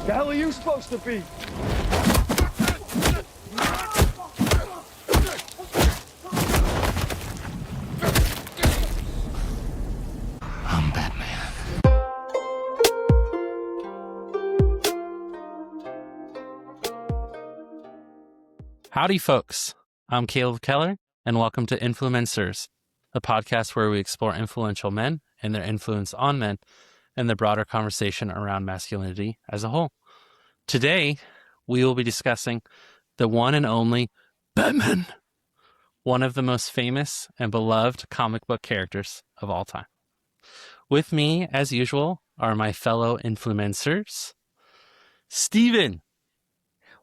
The hell are you supposed to be? I'm Batman. Howdy, folks. I'm Keller, and welcome to Influ-Men-Sirs, a podcast where we explore influential men and their influence on men and the broader conversation around masculinity as a whole. Today, we will be discussing the one and only Batman, one of the most famous and beloved comic book characters of all time. With me, as usual, are my fellow Influ-Men-Sirs, Steven.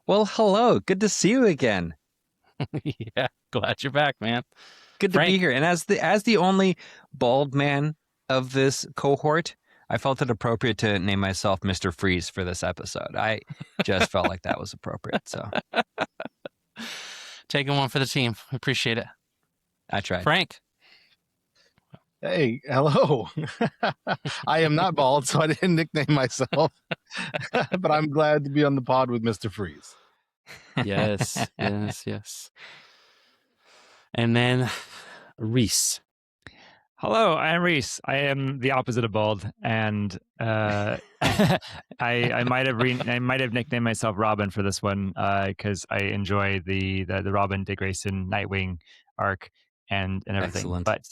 Well, hello. Good to see you again. Yeah, glad you're back, man. Good Frank. to be here. And as the only bald man of this cohort, I felt it appropriate to name myself Mr. Freeze for this episode. I just felt like that was appropriate. So Taking one for the team. Appreciate it. I tried. Frank. Hey, hello. I am not bald, so I didn't nickname myself. But I'm glad to be on the pod with Mr. Freeze. Yes, yes. And then Rhys. Hello, I'm Rhys. I am the opposite of bald, and I might have nicknamed myself Robin for this one because I enjoy the Robin Dick Grayson Nightwing arc and everything. Excellent. But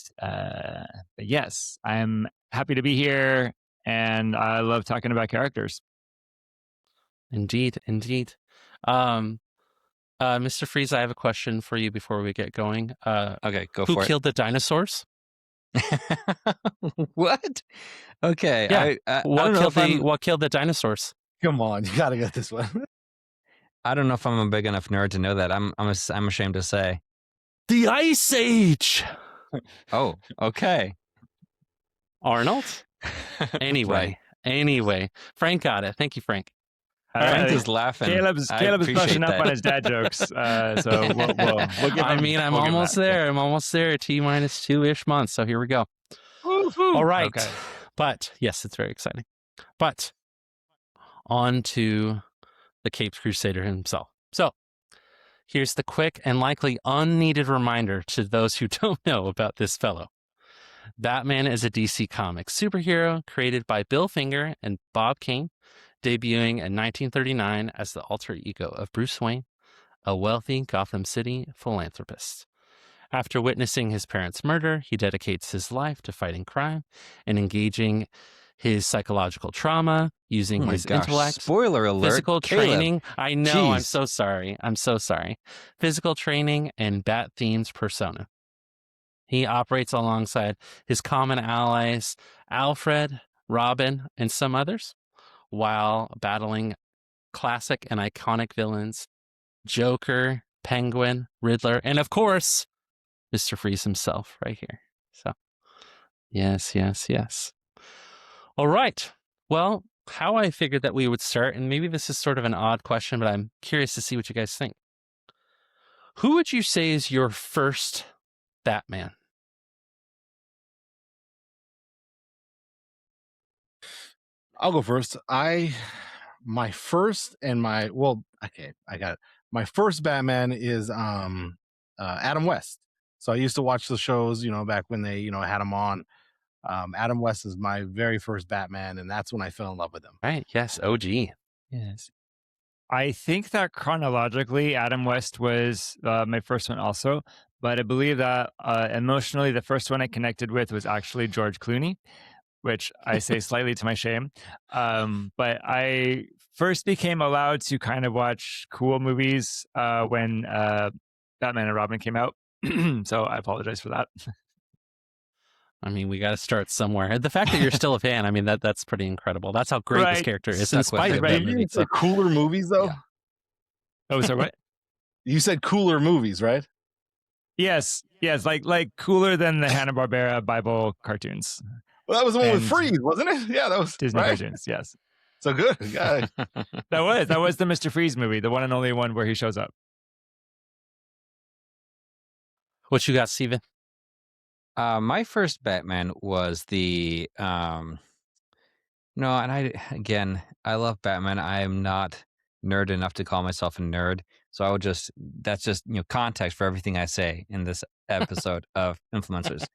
yes, I'm happy to be here, and I love talking about characters. Indeed. Mr. Freeze, I have a question for you before we get going. Okay, go Who for killed the dinosaurs? it. What? Okay. Yeah. I don't know if What killed the dinosaurs? Come on, you got to get this one. I don't know if I'm a big enough nerd to know that. I'm ashamed to say. The Ice Age. Oh, okay. Arnold? Anyway. Frank got it. Thank you, Frank. Frank is laughing. Caleb's brushing up on his dad jokes, so we'll give him, I'm almost there. I'm almost there. T-minus 2-ish months. So here we go. Woo-hoo. All right. Okay. But yes, it's very exciting. But on to the Caped Crusader himself. So here's the quick and likely unneeded reminder to those who don't know about this fellow. Batman is a DC Comics superhero created by Bill Finger and Bob Kane, debuting in 1939 as the alter ego of Bruce Wayne, a wealthy Gotham City philanthropist. After witnessing his parents' murder, he dedicates his life to fighting crime and engaging his psychological trauma, using his intellect, Spoiler alert. physical Caleb. training. I know, Jeez. I'm so sorry. Physical training and bat-themed persona. He operates alongside his common allies, Alfred, Robin, and some others, while battling classic and iconic villains, Joker, Penguin, Riddler, and of course, Mr. Freeze himself right here. So, yes. All right. Well, how I figured that we would start, and maybe this is sort of an odd question, but I'm curious to see what you guys think. Who would you say is your first Batman? I'll go first. My first Batman is Adam West. So I used to watch the shows, back when they, had him on. Adam West is my very first Batman, and that's when I fell in love with him. Right. Yes. OG. Yes. I think that chronologically, Adam West was my first one also, but I believe that emotionally, the first one I connected with was actually George Clooney, which I say slightly to my shame. But I first became allowed to kind of watch cool movies when Batman and Robin came out. So I apologize for that. I mean, we got to start somewhere. The fact that you're still a fan, I mean, that's pretty incredible. That's how great this character is in spite of that movie. So cooler movies, though? Yeah. Oh, sorry, what? You said cooler movies, right? Yes, like cooler than the Hanna-Barbera Bible cartoons. Well, that was the one with Freeze, wasn't it? Yeah, that was Disney right? cartoons, yes. So good. Yeah. That was the Mr. Freeze movie, the one and only one where he shows up. What you got, Steven? My first Batman was the No, and I love Batman. I am not nerd enough to call myself a nerd. So I would that's just, context for everything I say in this episode of Influencers.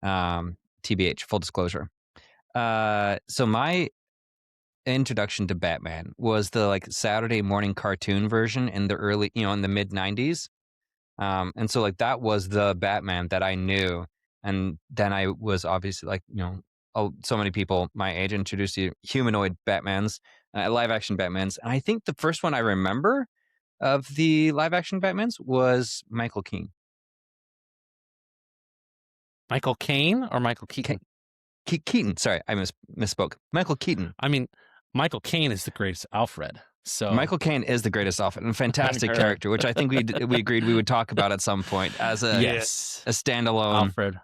TBH, full disclosure. So my introduction to Batman was the like Saturday morning cartoon version in the early, in the mid 90s. And so like that was the Batman that I knew. And then I was obviously like, so many people my age introduced to humanoid Batmans, live action Batmans. And I think the first one I remember of the live action Batmans was Michael Keaton. Michael Caine or Michael Keaton? Keaton. Sorry, I misspoke. Michael Keaton. I mean, Michael Caine is the greatest Alfred. So Michael Caine is the greatest Alfred, and a fantastic character, which I think we agreed we would talk about at some point as a standalone Alfred.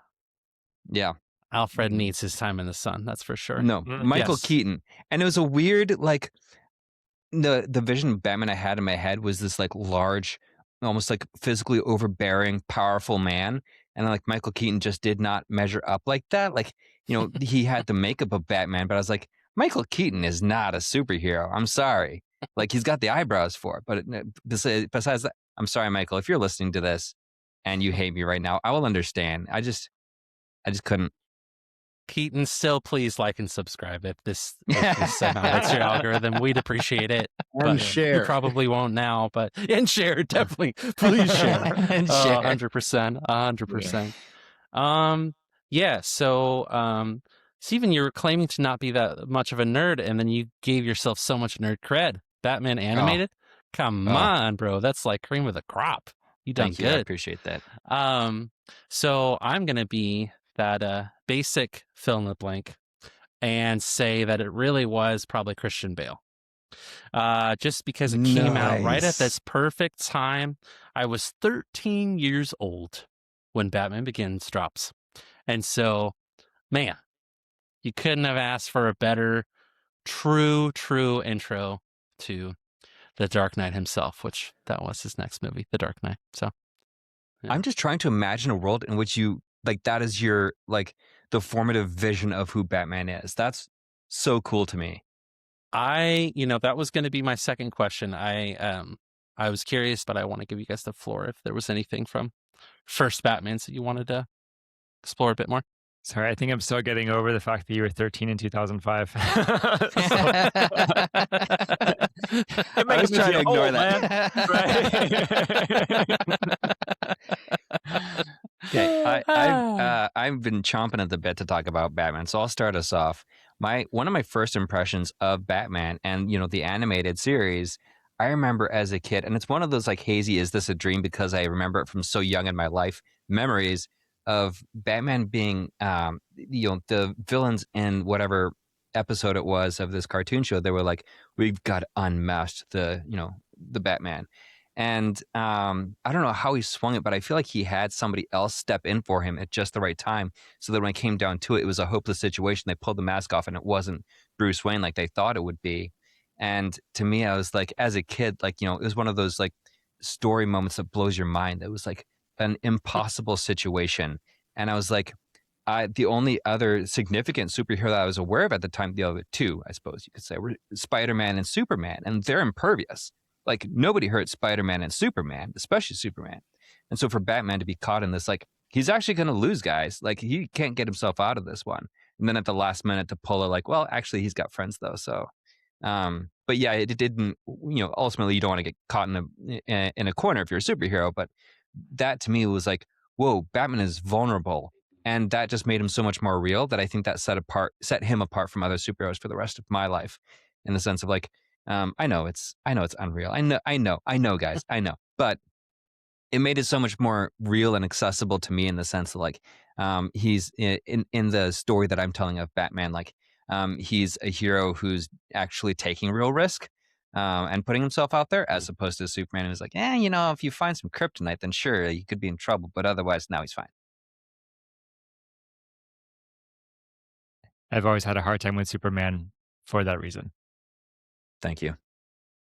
Yeah, Alfred needs his time in the sun. That's for sure. No, Michael Keaton, and it was a weird like the vision of Batman I had in my head was this like large, almost like physically overbearing, powerful man, and like Michael Keaton just did not measure up like that. Like he had the makeup of Batman, but I was like, Michael Keaton is not a superhero. I'm sorry. Like he's got the eyebrows for it, but besides that, I'm sorry, Michael, if you're listening to this and you hate me right now, I will understand. I just couldn't. Keaton, still please like and subscribe if this somehow hits your algorithm. We'd appreciate it. And share. You probably won't now, but and share definitely. Please share. And share. 100%. 100%. Yeah. So Steven, you were claiming to not be that much of a nerd, and then you gave yourself so much nerd cred. Batman animated? Come on, bro. That's like cream of the crop. You done good. I appreciate that. So I'm gonna be that basic fill in the blank and say that it really was probably Christian Bale. Just because it came out right at this perfect time. I was 13 years old when Batman Begins drops. And so, man, you couldn't have asked for a better true intro to the Dark Knight himself, which that was his next movie, The Dark Knight. So yeah. I'm just trying to imagine a world in which you like that is your like the formative vision of who Batman is. That's so cool to me. That was going to be my second question. I was curious, but I want to give you guys the floor if there was anything from first Batmans that you wanted to explore a bit more. Sorry, I think I'm still getting over the fact that you were 13 in 2005. I was trying to ignore that. Okay, I've been chomping at the bit to talk about Batman, so I'll start us off. One of my first impressions of Batman and the animated series, I remember as a kid, and it's one of those like hazy, is this a dream? Because I remember it from so young in my life, memories of Batman being, the villains in whatever episode it was of this cartoon show. They were like, we've got to unmask the Batman. And I don't know how he swung it, but I feel like he had somebody else step in for him at just the right time. So that when it came down to it, it was a hopeless situation. They pulled the mask off and it wasn't Bruce Wayne like they thought it would be. And to me, I was like, as a kid, like, it was one of those like story moments that blows your mind. It was like an impossible situation. And I was like, the only other significant superhero that I was aware of at the time, the other two, I suppose you could say, were Spider-Man and Superman, and they're impervious. Like nobody hurt Spider-Man and Superman, especially Superman. And so for Batman to be caught in this, like he's actually going to lose, guys. Like he can't get himself out of this one. And then at the last minute to pull it, like, well, actually he's got friends though. So, but yeah, it didn't. Ultimately you don't want to get caught in a corner if you're a superhero. But that to me was like, whoa, Batman is vulnerable. And that just made him so much more real that I think that set him apart from other superheroes for the rest of my life, in the sense of like, I know it's unreal. I know, guys, I know, but it made it so much more real and accessible to me in the sense of like, he's in the story that I'm telling of Batman, like, he's a hero who's actually taking real risk, and putting himself out there, as opposed to Superman who's like, if you find some kryptonite, then sure, you could be in trouble, but otherwise, now he's fine. I've always had a hard time with Superman for that reason. Thank you.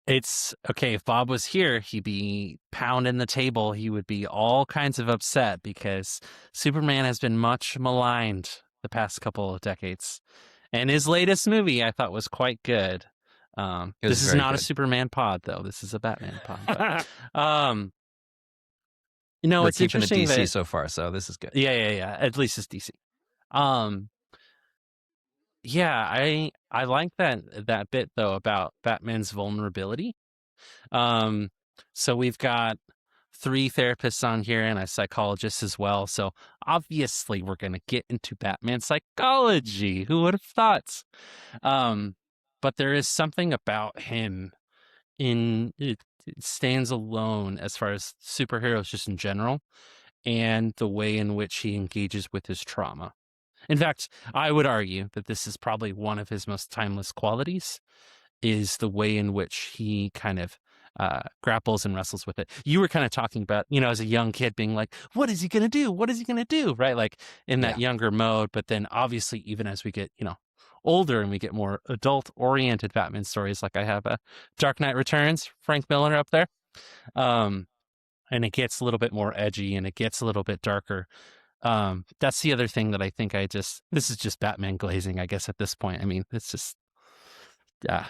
It's okay. If Bob was here, he'd be pounding the table. He would be all kinds of upset because Superman has been much maligned the past couple of decades. And his latest movie I thought was quite good. It was This is very not a good. Superman pod, though. This is a Batman pod. But, We're it's keeping it interesting DC that so far, so this is good. yeah. At least it's DC. Yeah, I like that bit though about Batman's vulnerability. So we've got 3 therapists on here and a psychologist as well. So obviously we're going to get into Batman psychology. Who would have thought? But there is something about him it stands alone as far as superheroes just in general and the way in which he engages with his trauma. In fact, I would argue that this is probably one of his most timeless qualities is the way in which he kind of grapples and wrestles with it. You were kind of talking about, as a young kid being like, what is he going to do? What is he going to do? Right? Like in that younger mode. But then obviously, even as we get, older and we get more adult oriented Batman stories, like I have a Dark Knight Returns, Frank Miller up there. And it gets a little bit more edgy and it gets a little bit darker. That's the other thing that I think this is just Batman glazing, I guess, at this point. I mean, it's just, I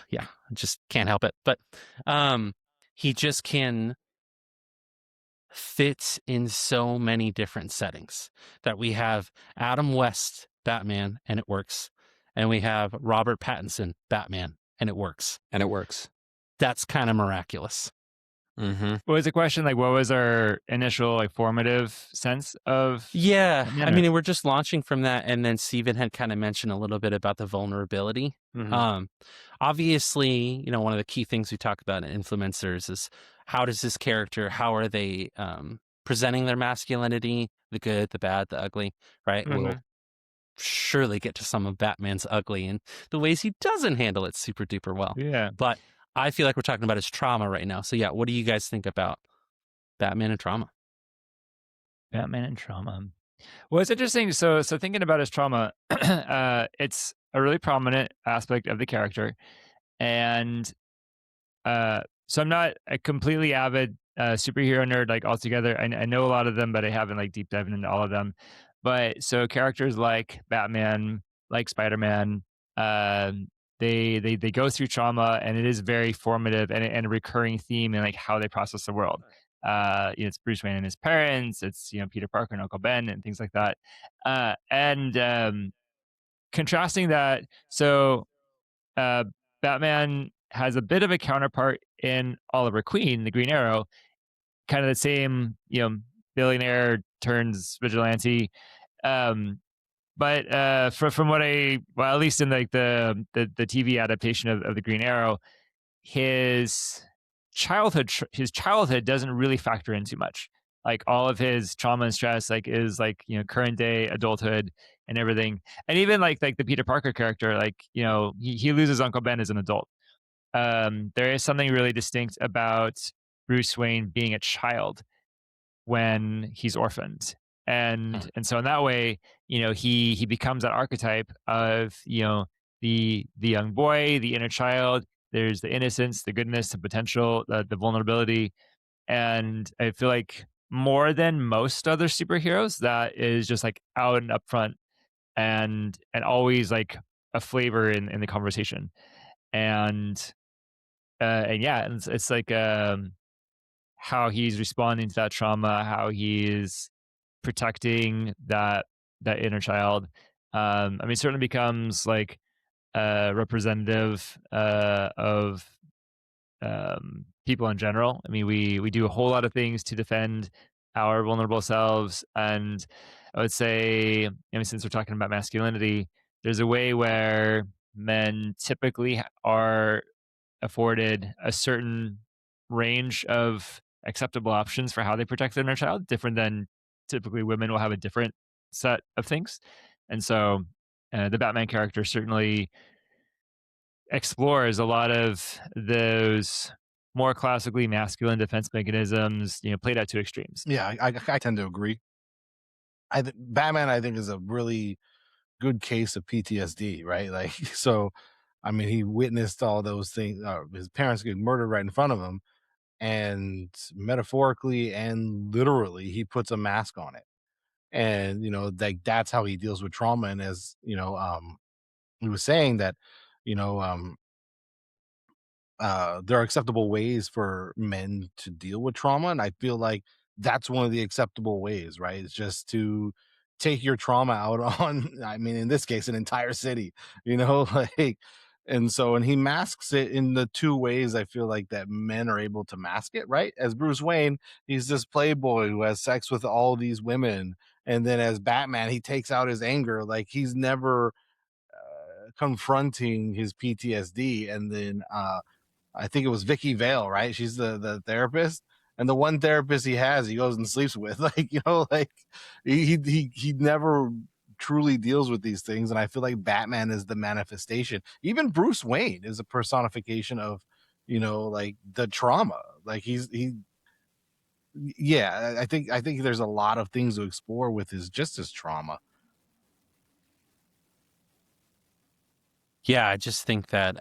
just can't help it. But he just can fit in so many different settings that we have Adam West Batman and it works. And we have Robert Pattinson Batman and it works. And it works. That's kind of miraculous. What was the question? Like, what was our initial formative sense of? Yeah, I mean, we're just launching from that, and then Steven had kind of mentioned a little bit about the vulnerability. Obviously, one of the key things we talk about in Influ-Men-Sirs is how does this character, how are they presenting their masculinity, the good, the bad, the ugly, right? We'll surely get to some of Batman's ugly and the ways he doesn't handle it super duper well. Yeah, but I feel like we're talking about his trauma right now. So yeah, what do you guys think about Batman and trauma? Batman and trauma. Well, it's interesting. So thinking about his trauma, it's a really prominent aspect of the character, and so I'm not a completely avid superhero nerd like altogether. I know a lot of them, but I haven't deep dived into all of them. But so characters like Batman, like Spider-Man, they go through trauma, and it is very formative and a recurring theme in how they process the world. It's Bruce Wayne and his parents. It's Peter Parker and Uncle Ben and things like that. And contrasting that, so Batman has a bit of a counterpart in Oliver Queen, the Green Arrow, kind of the same, billionaire turns vigilante. But from what at least in the TV adaptation of the Green Arrow, his childhood doesn't really factor in too much. All of his trauma and stress is current day adulthood and everything. And even like the Peter Parker character, he loses Uncle Ben as an adult. There is something really distinct about Bruce Wayne being a child when he's orphaned. And so in that way, he becomes that archetype of, the young boy, the inner child. There's the innocence, the goodness, the potential, the vulnerability. And I feel like more than most other superheroes, that is just out and upfront and always a flavor in the conversation. And yeah, it's how he's responding to that trauma, how he's protecting that inner child. Certainly becomes representative of people in general. We do a whole lot of things to defend our vulnerable selves, and I would say, since we're talking about masculinity, there's a way where men typically are afforded a certain range of acceptable options for how they protect their inner child, different than typically women will have a different set of things. And so the Batman character certainly explores a lot of those more classically masculine defense mechanisms, played out to extremes. Yeah, I tend to agree. Batman, I think, is a really good case of PTSD, right? So, he witnessed all those things. His parents get murdered right in front of him, and metaphorically and literally, he puts a mask on it, and that's how he deals with trauma. And as he was saying that, you know, there are acceptable ways for men to deal with trauma, and I feel like that's one of the acceptable ways, right? It's just to take your trauma out on, I mean, in this case, an entire city, you know, like, and so, and he masks it in the two ways I feel like that men are able to mask it, right? As Bruce Wayne, he's this playboy who has sex with all these women, and then as Batman, he takes out his anger, like he's never confronting his PTSD, and then I think it was Vicky Vale, right? She's the therapist, and the one therapist he has, he goes and sleeps with. Like, you know, like he never truly deals with these things, and I feel like Batman is the manifestation. Even Bruce Wayne is a personification of, you know, like the trauma. Like yeah. I think there's a lot of things to explore with his trauma. Yeah, I just think that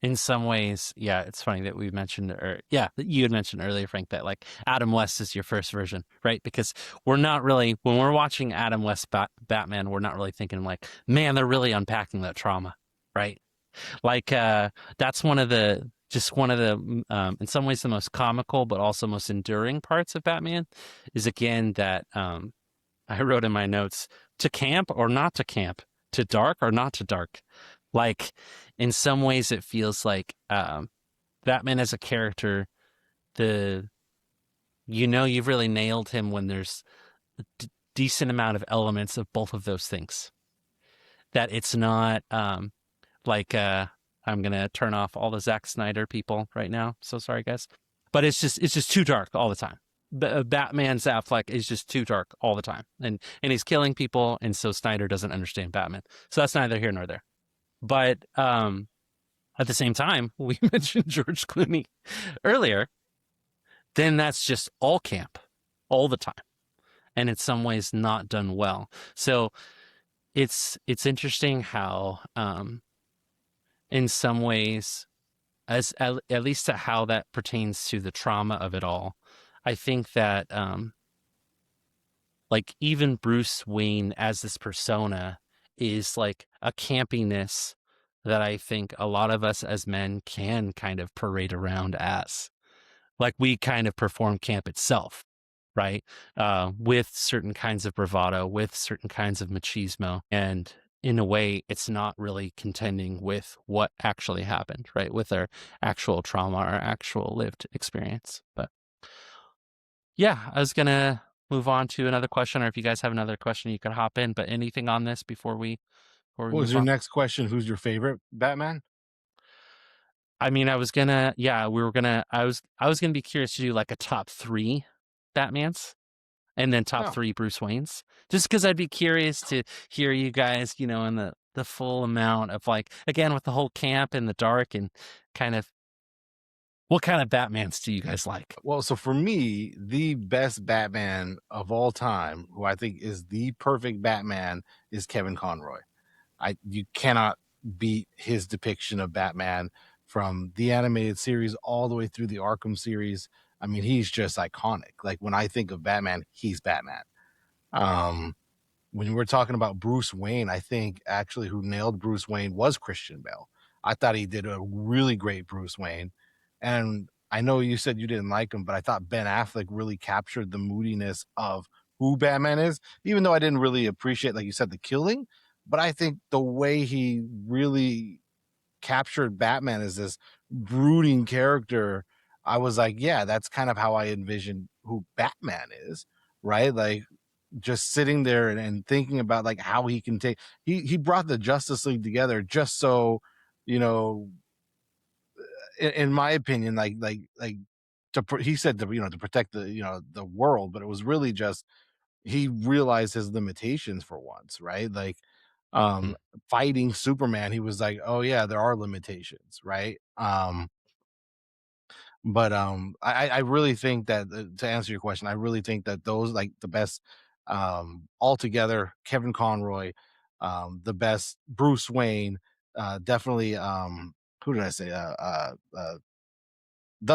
in some ways, yeah, it's funny that we mentioned, or yeah, that you had mentioned earlier, Frank, that like Adam West is your first version, right? Because we're not really, when we're watching Adam West Batman, we're not really thinking like, man, they're really unpacking that trauma, right? Like that's one of the in some ways the most comical, but also most enduring parts of Batman is again that I wrote in my notes, to camp or not to camp, to dark or not to dark. Like in some ways it feels like Batman as a character, the you've really nailed him when there's a decent amount of elements of both of those things. That it's not like I'm gonna turn off all the Zack Snyder people right now. So sorry guys. But it's just too dark all the time. Batman's Affleck is just too dark all the time, and he's killing people, and so Snyder doesn't understand Batman. So that's neither here nor there. But at the same time, we mentioned George Clooney earlier. Then that's just all camp, all the time, and in some ways not done well. So it's interesting how, in some ways, as at least to how that pertains to the trauma of it all, I think that like even Bruce Wayne as this persona is like a campiness that I think a lot of us as men can kind of parade around as. Like we kind of perform camp itself, right? With certain kinds of bravado, with certain kinds of machismo. And in a way, it's not really contending with what actually happened, right? With our actual trauma, our actual lived experience. But yeah, I was going to move on to another question, or if you guys have another question, you can hop in. But anything on this before we What was move your on? next question? Who's your favorite Batman? I mean, I was gonna, yeah, we were gonna, I was gonna be curious to do like a top 3 Batmans and then top No. 3 Bruce Waynes, just because I'd be curious to hear you guys, in the full amount of like, again, with the whole camp and the dark and kind of, what kind of Batmans do you guys like? Well, so for me, the best Batman of all time, who I think is the perfect Batman, is Kevin Conroy. You cannot beat his depiction of Batman from the animated series all the way through the Arkham series. I mean, he's just iconic. Like when I think of Batman, he's Batman. Um, when we're talking about Bruce Wayne, I think actually who nailed Bruce Wayne was Christian Bale. I thought he did a really great Bruce Wayne. And I know you said you didn't like him, but I thought Ben Affleck really captured the moodiness of who Batman is, even though I didn't really appreciate, like you said, the killing. But I think the way he really captured Batman as this brooding character, I was like, yeah, that's kind of how I envisioned who Batman is, right? Like just sitting there and thinking about like how he can take he brought the Justice League together just so, you know, in my opinion, like he said to, to protect the, the world, but it was really just he realized his limitations for once, right? Like Mm. fighting Superman, he was like, oh yeah, there are limitations, right? But I really think that to answer your question, I really think that those like the best altogether, Kevin Conroy, the best Bruce Wayne, definitely who did I say? The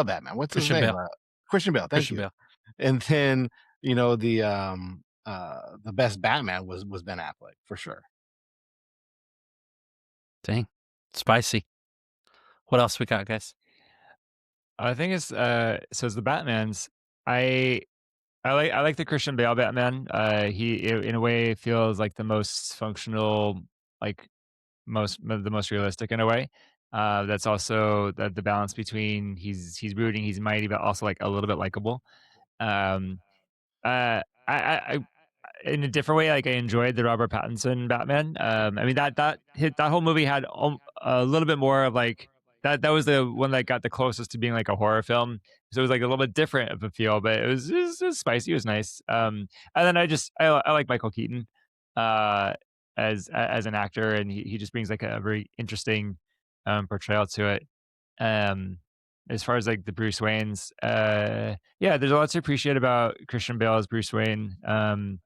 Batman. What's his Christian name? Bale. Christian Bale. Thank Christian you. Bale. And then the best Batman was Ben Affleck for sure. Dang, spicy. What else we got, guys? I think it's so it's the Batmans. I like the Christian Bale Batman. In a way feels like the most functional, like the most realistic in a way. That's also the balance between he's brooding, he's mighty, but also like a little bit likable. Um, I in a different way, like I enjoyed the Robert Pattinson Batman. I mean that whole movie had a little bit more of like that was the one that got the closest to being like a horror film. So it was like a little bit different of a feel, but it was spicy. It was nice. And then I like Michael Keaton as an actor, and he just brings like a very interesting portrayal to it. Um, as far as like the Bruce Waynes, yeah, there's a lot to appreciate about Christian Bale as Bruce Wayne. I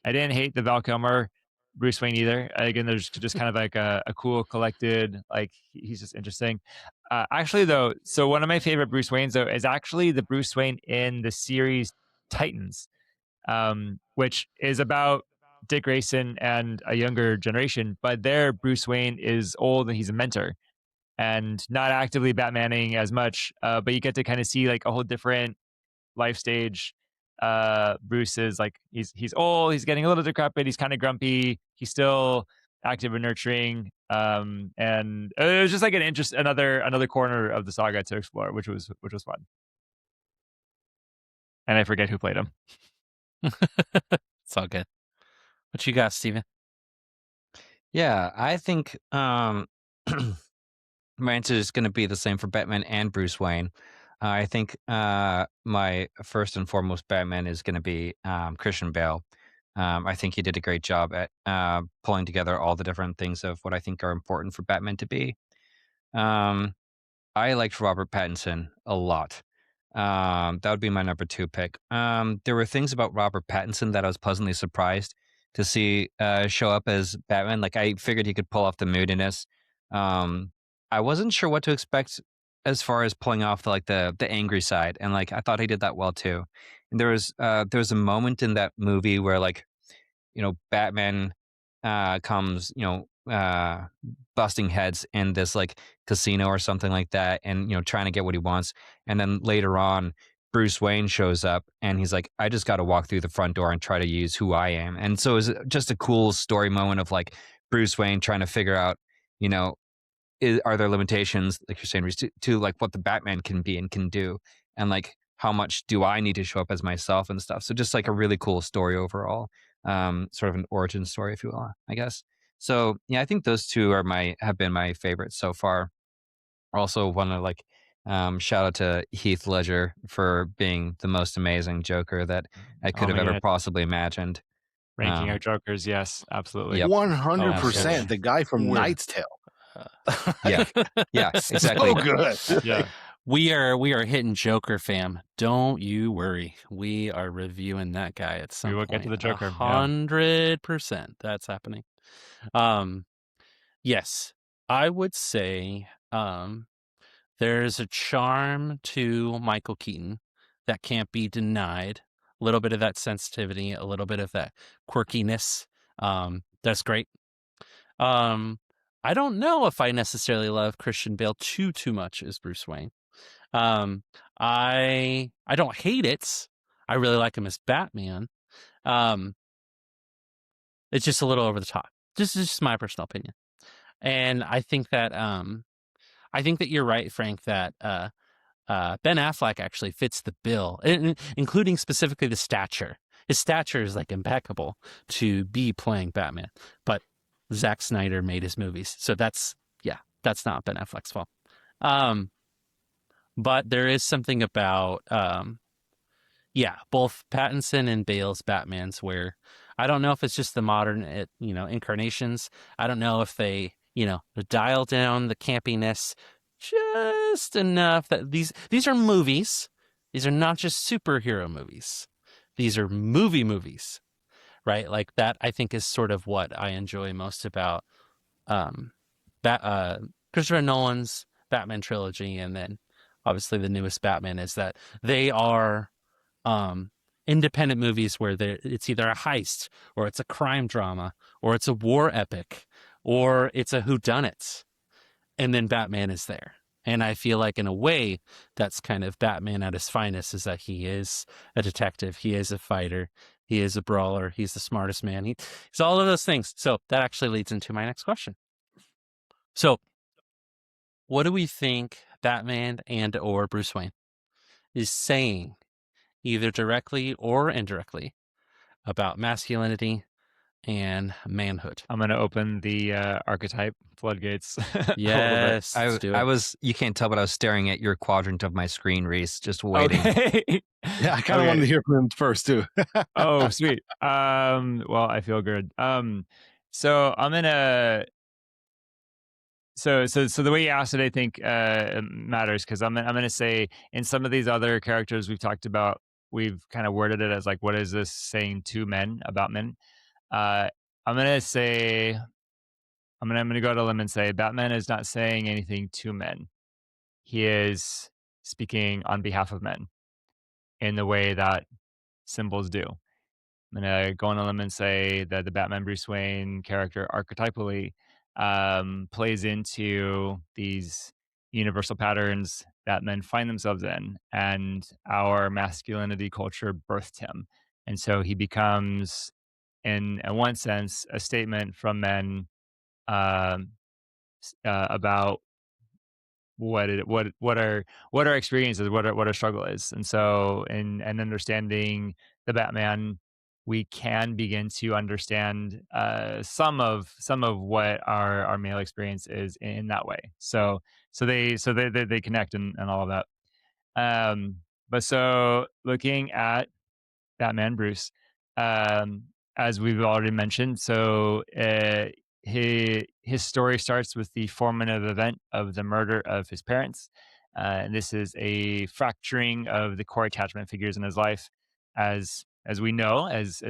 didn't hate the Val Kilmer Bruce Wayne either. Again, there's just kind of like a cool, collected, like he's just interesting. Actually, though, so one of my favorite Bruce Waynes though is actually the Bruce Wayne in the series Titans, which is about Dick Grayson and a younger generation, but there Bruce Wayne is old and he's a mentor and not actively Batmaning as much, but you get to kind of see like a whole different life stage. Bruce is like he's old, he's getting a little decrepit, he's kind of grumpy, he's still active and nurturing, and it was just like another corner of the saga to explore, which was fun. And I forget who played him. It's all good. What you got, Steven? Yeah, I think my answer is going to be the same for Batman and Bruce Wayne. I think my first and foremost Batman is going to be Christian Bale. I think he did a great job at pulling together all the different things of what I think are important for Batman to be. I liked Robert Pattinson a lot. That would be my number 2 pick. There were things about Robert Pattinson that I was pleasantly surprised to see show up as Batman. Like I figured he could pull off the moodiness. I wasn't sure what to expect as far as pulling off the angry side, and like I thought he did that well too. And there was a moment in that movie where like Batman comes busting heads in this like casino or something like that, and trying to get what he wants, and then later on Bruce Wayne shows up and he's like, I just got to walk through the front door and try to use who I am. And so it's just a cool story moment of like Bruce Wayne trying to figure out you know are there limitations, like you're saying, Rhys, to like what the Batman can be and can do, and like how much do I need to show up as myself and stuff. So just like a really cool story overall, sort of an origin story, if you will, I guess. So yeah, I think those two have been my favorites so far. Also want to like shout out to Heath Ledger for being the most amazing Joker that I could have ever possibly imagined. Ranking our Jokers, yes, absolutely. Yep. 100%. The guy from Knight's Tale. Yeah, exactly. So good. Yeah. We are hitting Joker, fam. Don't you worry. We are reviewing that guy at some We will point. get to the Joker. 100%. That's happening. Yes, I would say there's a charm to Michael Keaton that can't be denied. A little bit of that sensitivity, a little bit of that quirkiness. That's great. I don't know if I necessarily love Christian Bale too much as Bruce Wayne. I don't hate it. I really like him as Batman. It's just a little over the top. This is just my personal opinion. And I think that you're right, Frank, that Ben Affleck actually fits the bill, including specifically the stature. His stature is like impeccable to be playing Batman, but Zack Snyder made his movies, so that's not Ben Affleck's fault. But there is something about both Pattinson and Bale's Batmans where I don't know if it's just the modern incarnations. I don't know if they dial down the campiness just enough that these are movies. These are not just superhero movies. These are movies, right? Like that, I think, is sort of what I enjoy most about Christopher Nolan's Batman trilogy, and then obviously the newest Batman, is that they are independent movies where it's either a heist or it's a crime drama or it's a war epic or it's a whodunit, and then Batman is there. And I feel like in a way that's kind of Batman at his finest, is that he is a detective, he is a fighter, he is a brawler, he's the smartest man, he's all of those things. So that actually leads into my next question. So what do we think Batman and or Bruce Wayne is saying, either directly or indirectly, about masculinity and manhood? I'm going to open the archetype floodgates a little bit. Yes, let's do I it. was, you can't tell, but I was staring at your quadrant of my screen, Rhys, just waiting. Okay. Yeah, I kind of wanted to hear from him first too. Oh, sweet. Well, I feel good. So I'm gonna. So the way you asked it, I think matters, because I'm gonna say, in some of these other characters we've talked about, we've kind of worded it as like, what is this saying to men, about men? I'm gonna say, I'm gonna go to a limb and say Batman is not saying anything to men. He is speaking on behalf of men in the way that symbols do. I'm gonna go on a limb and say that the Batman Bruce Wayne character archetypally plays into these universal patterns that men find themselves in, and our masculinity culture birthed him, and so he becomes, in one sense, a statement from men um, about what our experiences, what our struggle is. And so in and understanding the Batman, we can begin to understand some of what our male experience is in that way. So they connect, and all of that. um but so looking at Batman Bruce, um, as we've already mentioned. So his story starts with the formative event of the murder of his parents. And this is a fracturing of the core attachment figures in his life. As we know, as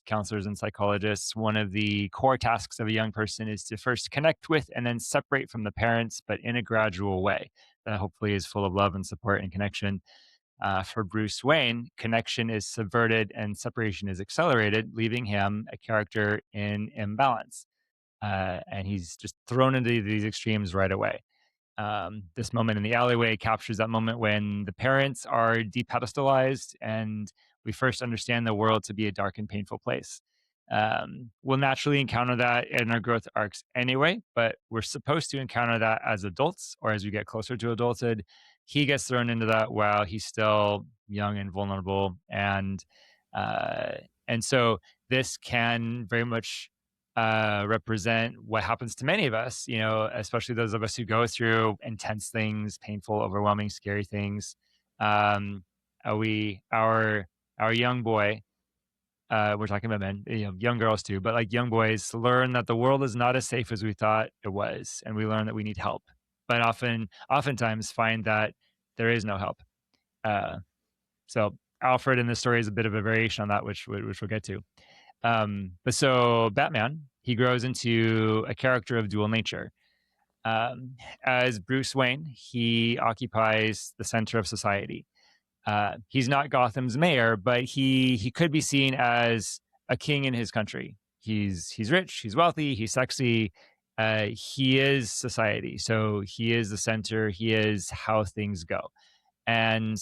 counselors and psychologists, one of the core tasks of a young person is to first connect with and then separate from the parents, but in a gradual way that hopefully is full of love and support and connection. For Bruce Wayne, connection is subverted and separation is accelerated, leaving him a character in imbalance. And he's just thrown into these extremes right away. This moment in the alleyway captures that moment when the parents are depedestalized, and we first understand the world to be a dark and painful place. We'll naturally encounter that in our growth arcs anyway, but we're supposed to encounter that as adults, or as we get closer to adulthood. He gets thrown into that while he's still young and vulnerable, uh, and so this can very much represent what happens to many of us, especially those of us who go through intense things, painful, overwhelming, scary things. Um, our young boy, we're talking about men, young girls too, but like young boys learn that the world is not as safe as we thought it was, and we learn that we need help, but oftentimes find that there is no help. Uh, so Alfred in this story is a bit of a variation on that, which we'll get to. But so Batman, he grows into a character of dual nature. Um, as Bruce Wayne, he occupies the center of society. He's not Gotham's mayor, but he could be seen as a king in his country. He's rich, he's wealthy, he's sexy. He is society, so he is the center. He is how things go, and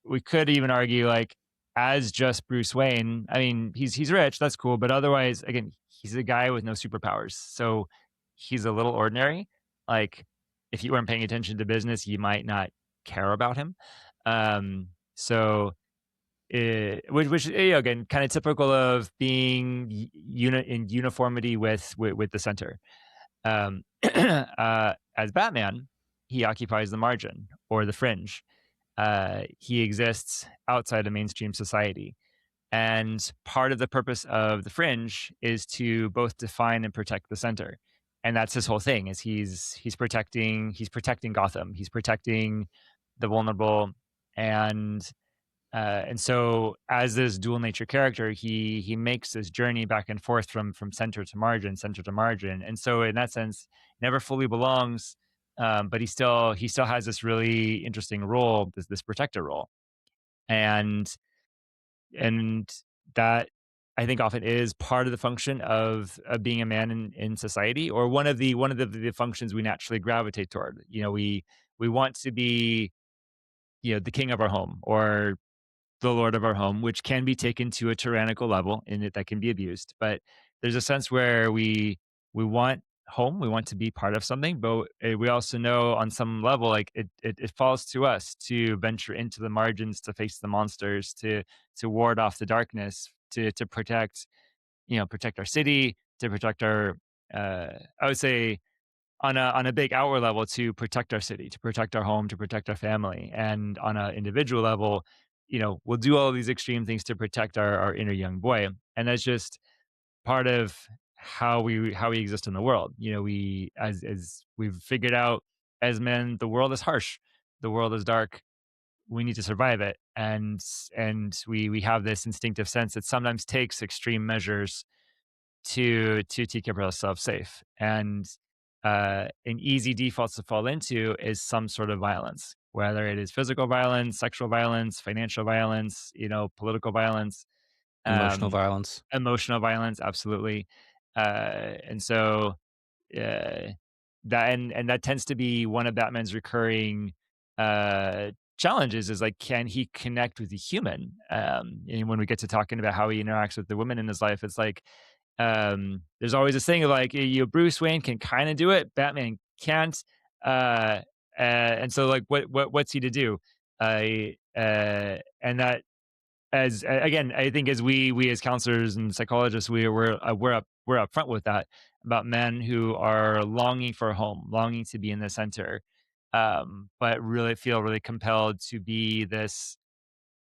we could even argue, like, as just Bruce Wayne, I mean, he's rich, that's cool, but otherwise, again, he's a guy with no superpowers, so he's a little ordinary. Like, if you weren't paying attention to business, you might not care about him. So, which again, kind of typical of being in uniformity with the center. As Batman, he occupies the margin or the fringe. He exists outside of mainstream society. And part of the purpose of the fringe is to both define and protect the center. And that's his whole thing, is he's protecting Gotham. He's protecting the vulnerable. And so as this dual nature character, he makes this journey back and forth from center to margin, center to margin. And so in that sense, never fully belongs, but he still has this really interesting role, this protector role. And that I think often is part of the function of being a man in society, or one of the functions we naturally gravitate toward. We want to be, the king of our home or the lord of our home, which can be taken to a tyrannical level in it that can be abused. But there's a sense where we want home, we want to be part of something, but we also know on some level, like it falls to us to venture into the margins, to face the monsters, to ward off the darkness, to protect, protect our city, to protect our, I would say, on a big outward level, to protect our city, to protect our home, to protect our family, and on an individual level, we'll do all of these extreme things to protect our inner young boy, and that's just part of how we exist in the world. We, as we've figured out as men, the world is harsh, the world is dark. We need to survive it, and we have this instinctive sense that sometimes takes extreme measures to keep ourselves safe. And an easy default to fall into is some sort of violence, whether it is physical violence, sexual violence, financial violence, political violence, Emotional um, violence. emotional violence, absolutely. And so uh, and that tends to be one of Batman's recurring uh, challenges, is like, can he connect with the human? And when we get to talking about how he interacts with the women in his life, it's like, there's always this thing of like, Bruce Wayne can kind of do it, Batman can't. And so, like, what's he to do? And that, again, I think as we as counselors and psychologists, we're up front with that, about men who are longing for a home, longing to be in the center, but really feel really compelled to be this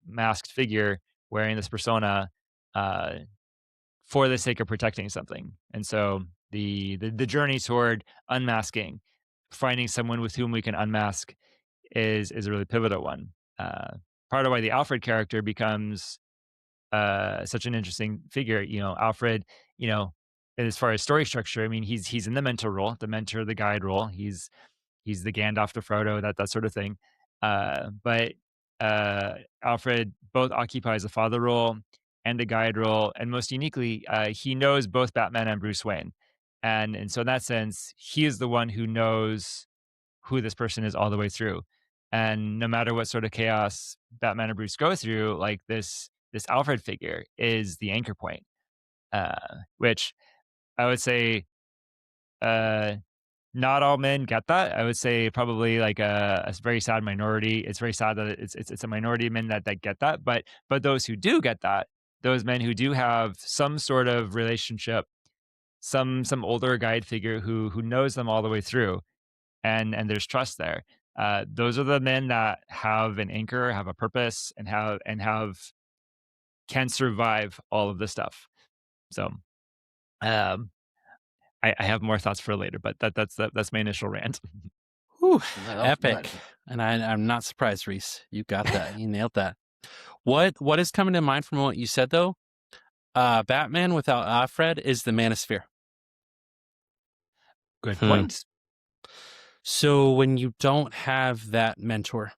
masked figure wearing this persona, uh, for the sake of protecting something. And so the journey toward unmasking, finding someone with whom we can unmask, is a really pivotal one. Uh, Part of why the Alfred character becomes such an interesting figure. Alfred, as far as story structure, I mean, he's in the mentor role, the mentor, the guide role. He's the Gandalf to Frodo, that sort of thing. But Alfred both occupies a father role and a guide role, and most uniquely, he knows both Batman and Bruce Wayne, and so in that sense, he is the one who knows who this person is all the way through. And no matter what sort of chaos Batman and Bruce go through, like this Alfred figure is the anchor point, which I would say, uh, not all men get that. I would say probably like a very sad minority. It's very sad that it's a minority of men that get that. But those who do get that, those men who do have some sort of relationship, some older guide figure who knows them all the way through, and there's trust there. Those are the men that have an anchor, have a purpose, and can survive all of this stuff. So, um, I have more thoughts for later, but that's my initial rant. Whew, No, epic. but And I'm not surprised, Rhys. You got that. You nailed that. What is coming to mind from what you said, though? Batman without Alfred is the Manosphere. Good point. So when you don't have that mentor,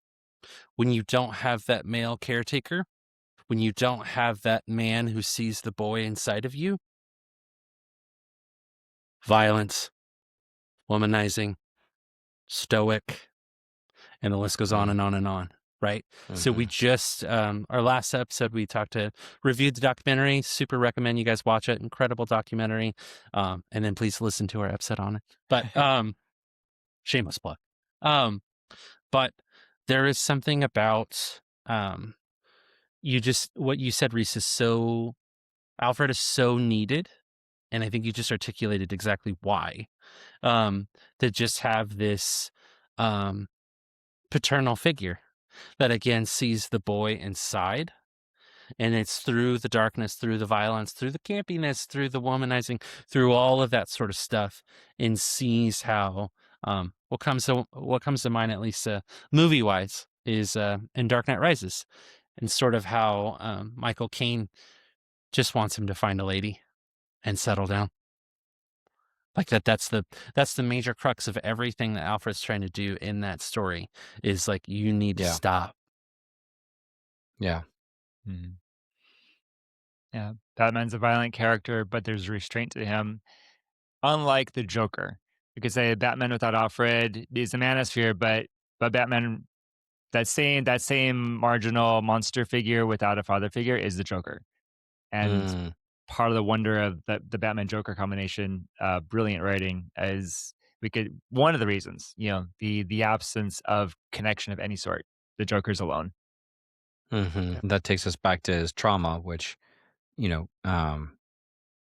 when you don't have that male caretaker, when you don't have that man who sees the boy inside of you, violence, womanizing, stoic, and the list goes on and on and on, right? So we just, our last episode, we reviewed the documentary. Super recommend you guys watch it. Incredible documentary. And then please listen to our episode on it. But shameless plug. But there is something about what you said, Rhys, Alfred is so needed. And I think you just articulated exactly why. To just have this paternal figure that again sees the boy inside, and it's through the darkness, through the violence, through the campiness, through the womanizing, through all of that sort of stuff, and sees how what comes to mind, at least movie wise, is in Dark Knight Rises, and sort of how Michael Caine just wants him to find a lady and settle down. Like that's the major crux of everything that Alfred's trying to do in that story, is like, you need to stop. Yeah. Yeah, Batman's a violent character, but there's restraint to him, unlike the Joker. You could say Batman without Alfred is a manosphere, but Batman, that same marginal monster figure without a father figure is the Joker. And Mm, part of the wonder of the Batman Joker combination, brilliant writing, is one of the reasons, the absence of connection of any sort. The Joker's alone. That takes us back to his trauma, which, you know,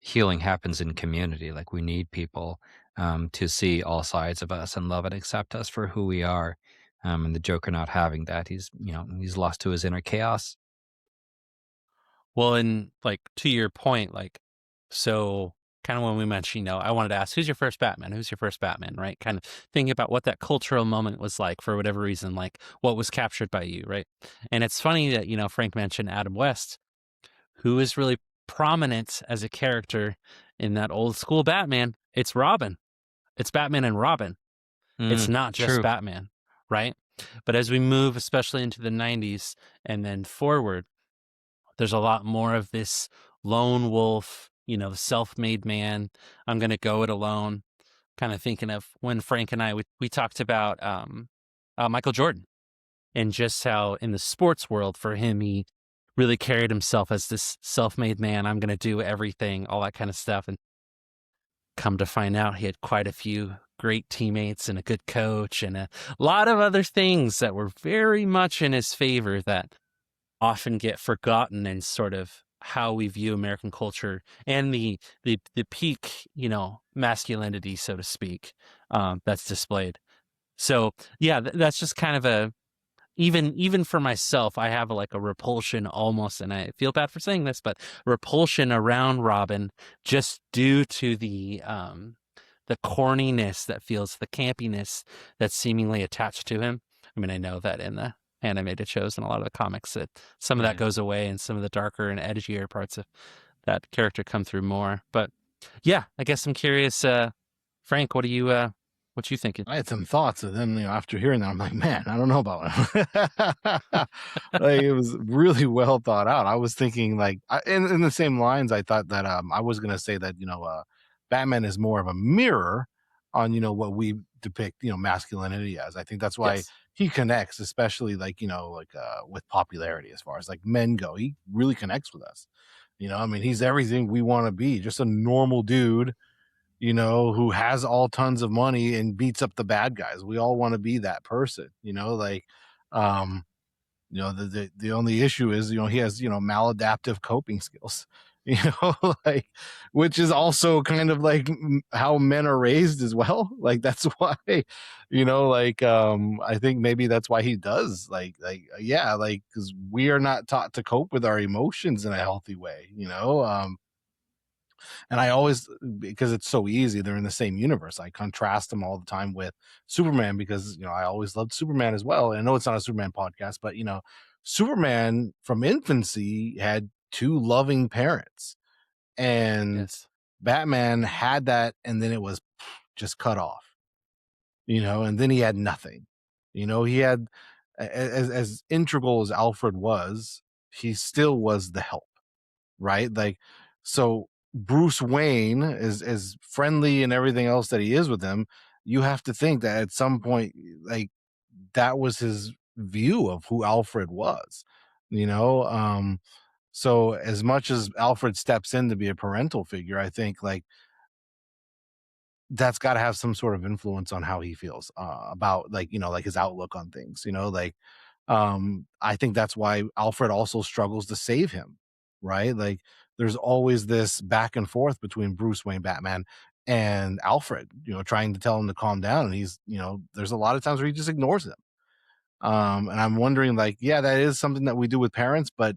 healing happens in community. Like we need people to see all sides of us and love and accept us for who we are. And the Joker not having that, he's lost to his inner chaos. well, and like to your point, like, so kind of when we mentioned, I wanted to ask, who's your first Batman? Who's your first Batman, right? Kind of thinking about what that cultural moment was like for whatever reason, like what was captured by you, right? And it's funny that, Frank mentioned Adam West, who is really prominent as a character in that old school Batman. It's Robin. It's Batman and Robin. It's not just True. Batman, right? But as we move, especially into the 90s and then forward, there's a lot more of this lone wolf, self-made man. I'm going to go it alone. Kind of thinking of when Frank and I, we talked about Michael Jordan and just how in the sports world for him, he really carried himself as this self-made man. I'm going to do everything, all that kind of stuff. And come to find out, he had quite a few great teammates and a good coach and a lot of other things that were very much in his favor that often get forgotten in sort of how we view American culture and the peak, masculinity, so to speak, that's displayed. So yeah, that's just kind of a, even for myself, I have like a repulsion almost, and I feel bad for saying this, but repulsion around Robin just due to the corniness that feels, the campiness that's seemingly attached to him. I mean, I know that in the animated shows and a lot of the comics that some of that goes away and some of the darker and edgier parts of that character come through more. But yeah, I guess I'm curious, Frank, what you thinking? I had some thoughts, and then after hearing that, I'm like, man, I don't know about it. Like it was really well thought out. I was thinking like, in the same lines, I thought that I was gonna say that Batman is more of a mirror on what we depict masculinity as. I think that's why Yes. he connects, especially like with popularity as far as like men go. He really connects with us. I mean, he's everything we want to be, just a normal dude who has all tons of money and beats up the bad guys. We all want to be that person, like, the only issue is, he has, maladaptive coping skills, like, which is also kind of like how men are raised as well. Like, that's why, like, I think maybe that's why he does yeah, like, cause we are not taught to cope with our emotions in a healthy way, and I always, because it's so easy, they're in the same universe. I contrast them all the time with Superman because, I always loved Superman as well. And I know it's not a Superman podcast, but, Superman from infancy had two loving parents, and Yes. Batman had that. And then it was just cut off, and then he had nothing. He had, as integral as Alfred was, he still was the help, right? Like, so Bruce Wayne is as friendly and everything else that he is with him. You have to think that at some point, like, that was his view of who Alfred was, so as much as Alfred steps in to be a parental figure, I think like that's got to have some sort of influence on how he feels about like like his outlook on things, like I think that's why Alfred also struggles to save him, right? Like there's always this back and forth between Bruce Wayne Batman and Alfred, trying to tell him to calm down, and he's, there's a lot of times where he just ignores him. And I'm wondering, like, yeah, that is something that we do with parents, but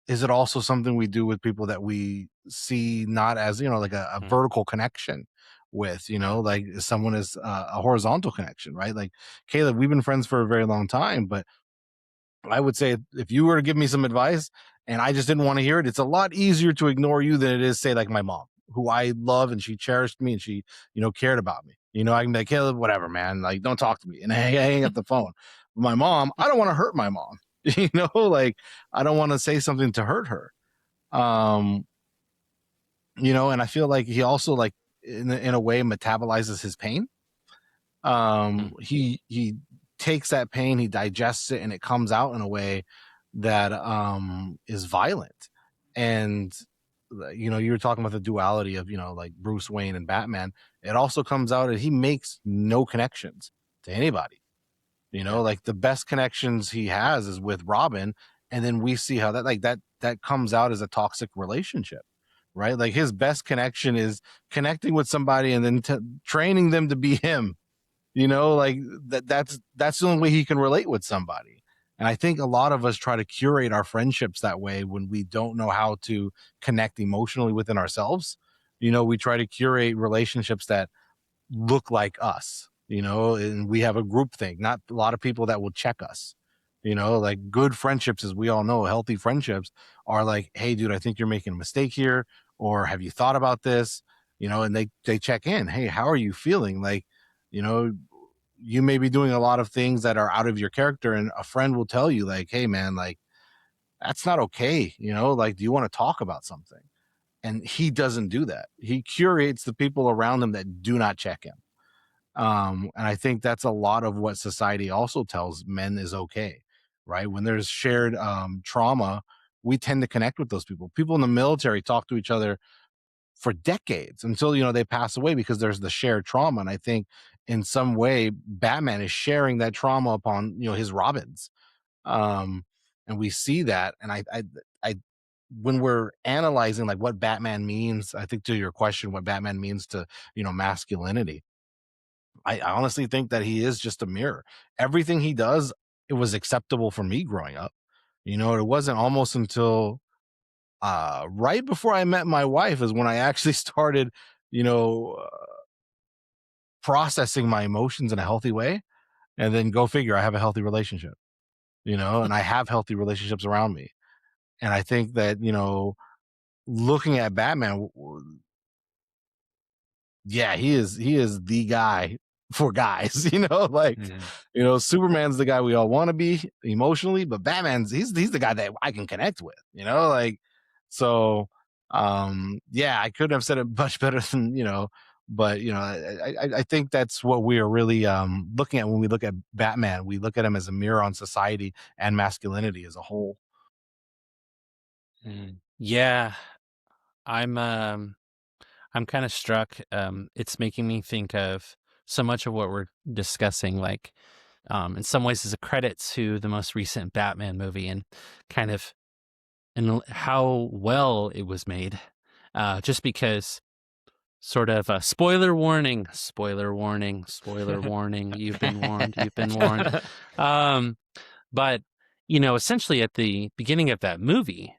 is it also something we do with people that we see not as, like a vertical connection with, like someone is a horizontal connection, right? Like Caleb, we've been friends for a very long time, but I would say if you were to give me some advice and I just didn't want to hear it, it's a lot easier to ignore you than it is, say, like my mom, who I love and she cherished me and she, cared about me. I can be like, Caleb, whatever, man, like don't talk to me. And I hang up the phone. My mom, I don't want to hurt my mom. Like I don't want to say something to hurt her. you know, and I feel like he also like in a way metabolizes his pain. He takes that pain, he digests it, and it comes out in a way that is violent. And you know, you were talking about the duality of, you know, like Bruce Wayne and Batman. It also comes out that he makes no connections to anybody. You know, like the best connections he has is with Robin, and then we see how that like that comes out as a toxic relationship, right? Like his best connection is connecting with somebody and then training them to be him. You know, like that's the only way he can relate with somebody. And I think a lot of us try to curate our friendships that way when we don't know how to connect emotionally within ourselves. You know, we try to curate relationships that look like us, you know, and we have a group thing, not a lot of people that will check us. You know, like good friendships, as we all know, healthy friendships are like, hey, dude, I think you're making a mistake here, or have you thought about this? You know, and they check in. Hey, how are you feeling? Like, you know, you may be doing a lot of things that are out of your character, and a friend will tell you, like, hey, man, like that's not okay. You know, like, do you want to talk about something? And he doesn't do that. He curates the people around him that do not check him. And I think that's a lot of what society also tells men is okay, right? When there's shared trauma, we tend to connect with those people. People in the military talk to each other for decades until, you know, they pass away because there's the shared trauma. And I think in some way, Batman is sharing that trauma upon, you know, his Robins. And we see that. And I when we're analyzing like what Batman means, I think to your question, what Batman means to, you know, masculinity, I honestly think that he is just a mirror. Everything he does, it was acceptable for me growing up. You know, it wasn't almost until right before I met my wife is when I actually started, you know, processing my emotions in a healthy way. And then go figure, I have a healthy relationship, you know, and I have healthy relationships around me. And I think that, you know, looking at Batman, yeah, he is the guy for guys, you know, like, you know, Superman's the guy we all want to be emotionally, but Batman's he's the guy that I can connect with, you know, like, so yeah, I couldn't have said it much better than, you know, but you know, I think that's what we are really looking at when we look at Batman. We look at him as a mirror on society and masculinity as a whole. Yeah, I'm I'm kind of struck. It's making me think of so much of what we're discussing, like in some ways, is a credit to the most recent Batman movie and kind of and how well it was made. Just because, sort of a spoiler warning, spoiler warning, spoiler warning. You've been warned. You've been warned. Um, but you know, essentially at the beginning of that movie,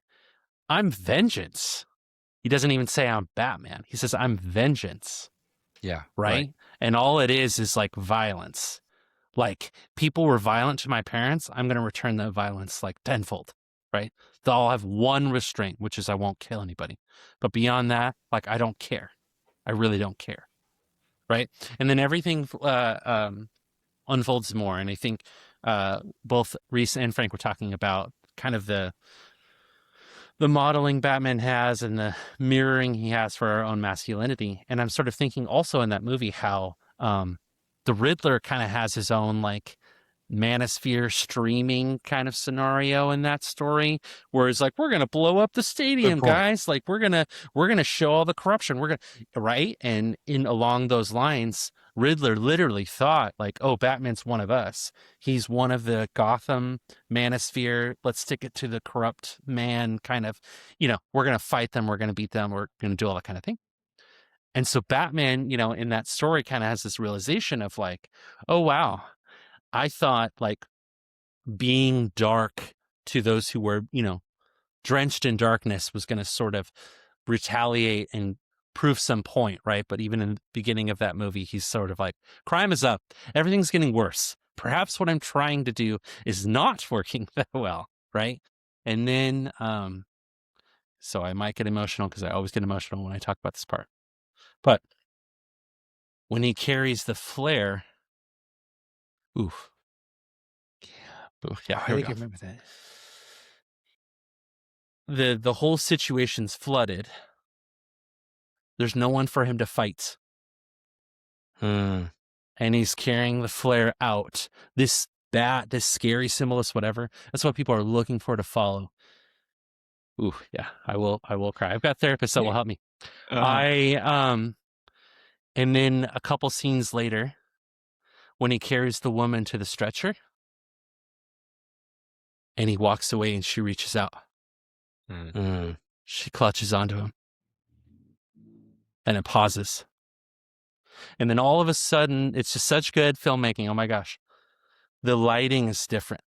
I'm vengeance. He doesn't even say I'm Batman. He says I'm vengeance. Yeah. Right? And all it is like violence. Like people were violent to my parents, I'm going to return that violence like tenfold, right? They'll have one restraint, which is I won't kill anybody. But beyond that, like I don't care. I really don't care, right? And then everything unfolds more. And I think both Rhys and Frank were talking about kind of the modeling Batman has and the mirroring he has for our own masculinity. And I'm sort of thinking also in that movie how the Riddler kind of has his own like manosphere streaming kind of scenario in that story, where it's like, we're gonna blow up the Good stadium, point. guys. Like we're gonna show all the corruption. We're gonna right. And in along those lines, Riddler literally thought like, oh, Batman's one of us. He's one of the Gotham manosphere. Let's stick it to the corrupt man kind of, you know, we're gonna fight them, we're gonna beat them, we're gonna do all that kind of thing. And so Batman, you know, in that story kind of has this realization of like, oh, wow, I thought like being dark to those who were, you know, drenched in darkness was going to sort of retaliate and prove some point, right? But even in the beginning of that movie, he's sort of like, crime is up. Everything's getting worse. Perhaps what I'm trying to do is not working that well, right? And then, so I might get emotional because I always get emotional when I talk about this part. But when he carries the flare, oof. Yeah, I here we think go. I remember that. The whole situation's flooded, There's no one for him to fight. Hmm. And he's carrying the flare out. This bat, this scary symbolist, whatever. That's what people are looking for to follow. Ooh, yeah, I will cry. I've got therapists that will help me. And then a couple scenes later, when he carries the woman to the stretcher and he walks away and she reaches out. She clutches onto him. And it pauses. And then all of a sudden, it's just such good filmmaking. Oh my gosh. The lighting is different.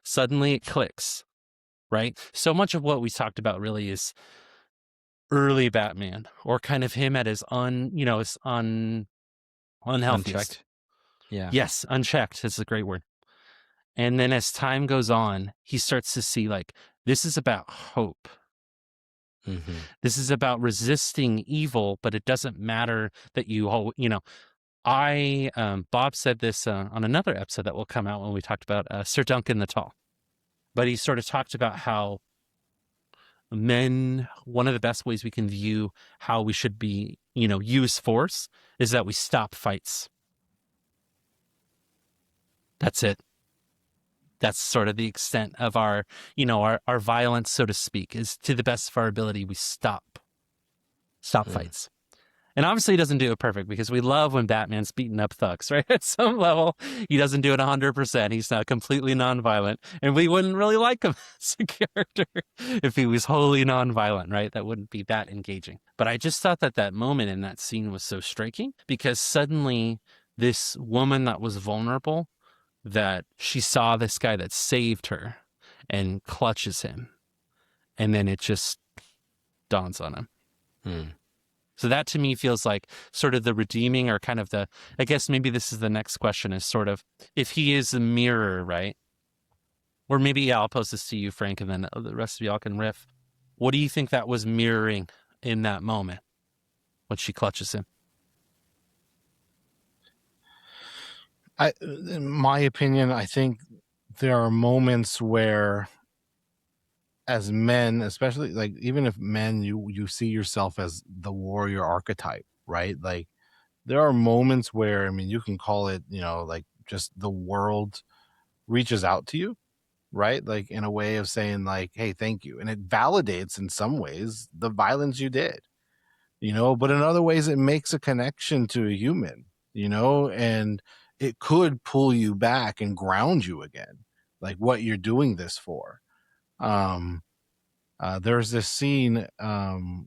Suddenly it clicks, right? So much of what we talked about really is early Batman, or kind of him at his unhealthiest. Unchecked. Yeah. Yes, unchecked is a great word. And then as time goes on, he starts to see like, this is about hope. Mm-hmm. This is about resisting evil, but it doesn't matter that Bob said this on another episode that will come out when we talked about Sir Duncan the Tall. But he sort of talked about how one of the best ways we can view how we should be, use force is that we stop fights. That's it. That's sort of the extent of our violence, so to speak, is to the best of our ability, we stop fights. And obviously he doesn't do it perfect, because we love when Batman's beating up thugs, right? At some level, he doesn't do it 100%. He's not completely nonviolent. And we wouldn't really like him as a character if he was wholly nonviolent, right? That wouldn't be that engaging. But I just thought that moment in that scene was so striking, because suddenly this woman that was vulnerable, that she saw this guy that saved her and clutches him. And then it just dawns on him. So that to me feels like sort of the redeeming, or kind of I guess maybe this is the next question, is sort of, if he is a mirror, right? Or maybe, I'll pose this to you, Frank, and then the rest of y'all can riff. What do you think that was mirroring in that moment when she clutches him? In my opinion, I think there are moments where, as men, especially, like, even if men, you see yourself as the warrior archetype, right? Like, there are moments where, I mean, you can call it, like, just the world reaches out to you, right? Like, in a way of saying, like, hey, thank you. And it validates in some ways the violence you did, but in other ways it makes a connection to a human, and it could pull you back and ground you again, like what you're doing this for. There's this scene, because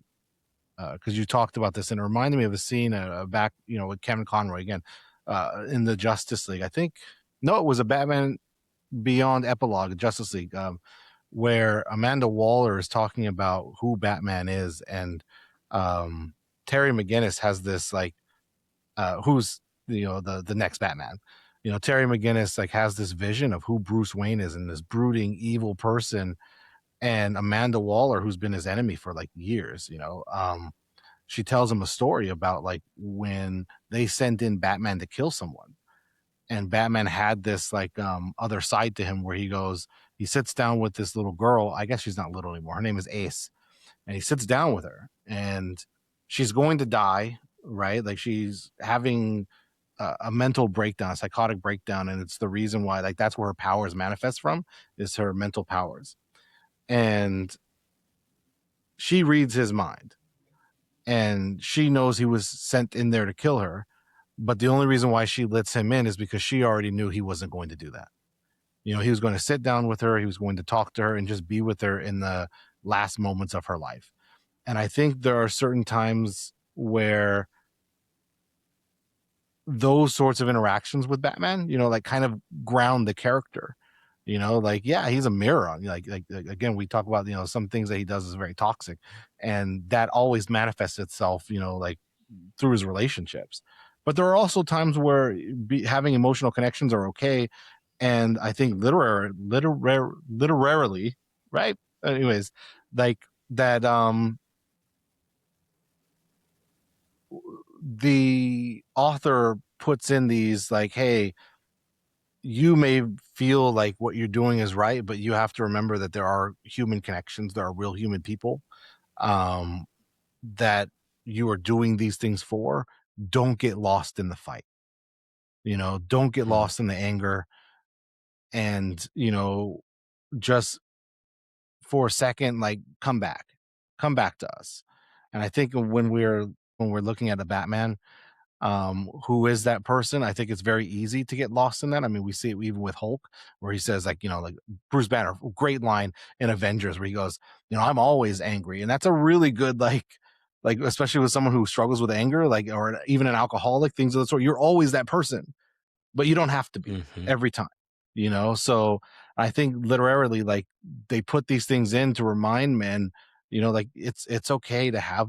you talked about this, and it reminded me of a scene back, with Kevin Conroy again, in the Justice League. I think, no, it was a Batman Beyond epilogue, Justice League, where Amanda Waller is talking about who Batman is, and Terry McGinnis has this, like, who's the next Batman. Terry McGinnis, like, has this vision of who Bruce Wayne is, and this brooding evil person. And Amanda Waller, who's been his enemy for like years, she tells him a story about, like, when they sent in Batman to kill someone, and Batman had this, like, other side to him, where he sits down with this little girl. I guess she's not little anymore. Her name is Ace. And he sits down with her, and she's going to die, right? Like, she's having a mental breakdown, a psychotic breakdown. And it's the reason why, like, that's where her powers manifest from, is her mental powers. And she reads his mind, and she knows he was sent in there to kill her. But the only reason why she lets him in is because she already knew he wasn't going to do that. He was going to sit down with her. He was going to talk to her and just be with her in the last moments of her life. And I think there are certain times where those sorts of interactions with Batman, like, kind of ground the character. Like, yeah, he's a mirror on, like again, we talk about, some things that he does is very toxic, and that always manifests itself, like, through his relationships. But there are also times where having emotional connections are okay. And I think literarily, right? Anyways, like that, the author puts in these, like, hey, you may feel like what you're doing is right, but you have to remember that there are human connections. There are real human people, that you are doing these things for, don't get lost in the fight. Don't get lost in the anger, and just for a second, like, come back to us. And I think when we're looking at a Batman, who is that person, I think it's very easy to get lost in that. I mean, we see it even with Hulk, where he says, like, like Bruce Banner, great line in Avengers where he goes, I'm always angry. And that's a really good, like especially with someone who struggles with anger, like, or even an alcoholic, things of the sort. You're always that person, but you don't have to be every time. So I think literally, like, they put these things in to remind men, like, it's okay to have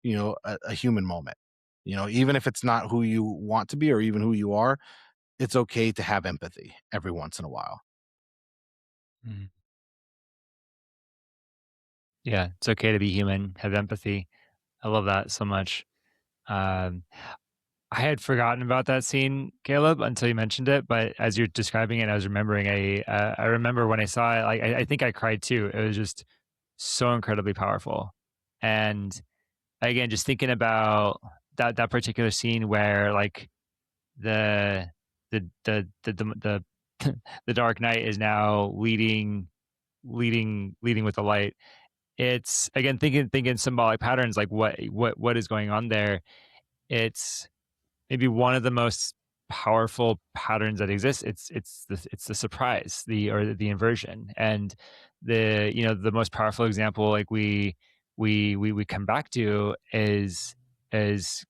a human moment. Even if it's not who you want to be or even who you are, it's okay to have empathy every once in a while. Yeah, it's okay to be human, have empathy. I love that so much. Um, I had forgotten about that scene, Caleb, until you mentioned it. But as you're describing it, I was remembering. I remember when I saw it. Like, I think I cried too. It was just so incredibly powerful. And again, just thinking about that particular scene where, like, the the the Dark Knight is now leading with the light. It's, again, thinking symbolic patterns, like what is going on there. It's maybe one of the most powerful patterns that exists. It's the surprise, the inversion, and the most powerful example, like, we come back to is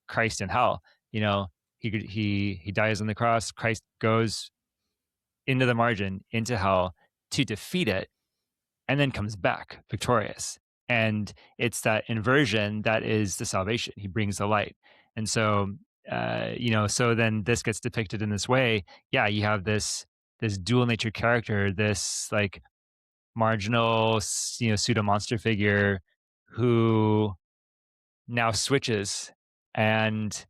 Christ in hell. He dies on the cross. Christ goes into the margin, into hell, to defeat it, and then comes back victorious. And it's that inversion that is the salvation. He brings the light. And so, so then this gets depicted in this way. Yeah, you have this dual nature character, this, like, marginal, pseudo monster figure who now switches, and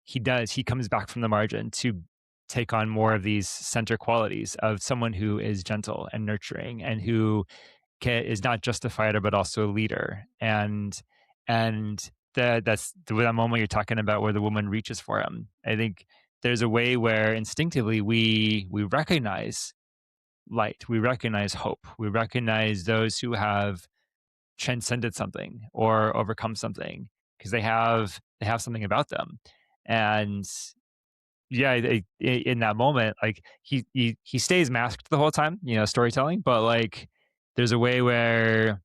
he comes back from the margin to take on more of these center qualities of someone who is gentle and nurturing, and who is not just a fighter but also a leader. And that's that moment you're talking about where the woman reaches for him. I think there's a way where instinctively we recognize light, we recognize hope, we recognize those who have transcended something or overcome something, because they have something about them. And yeah, in that moment, like, he stays masked the whole time, storytelling, but, like, there's a way where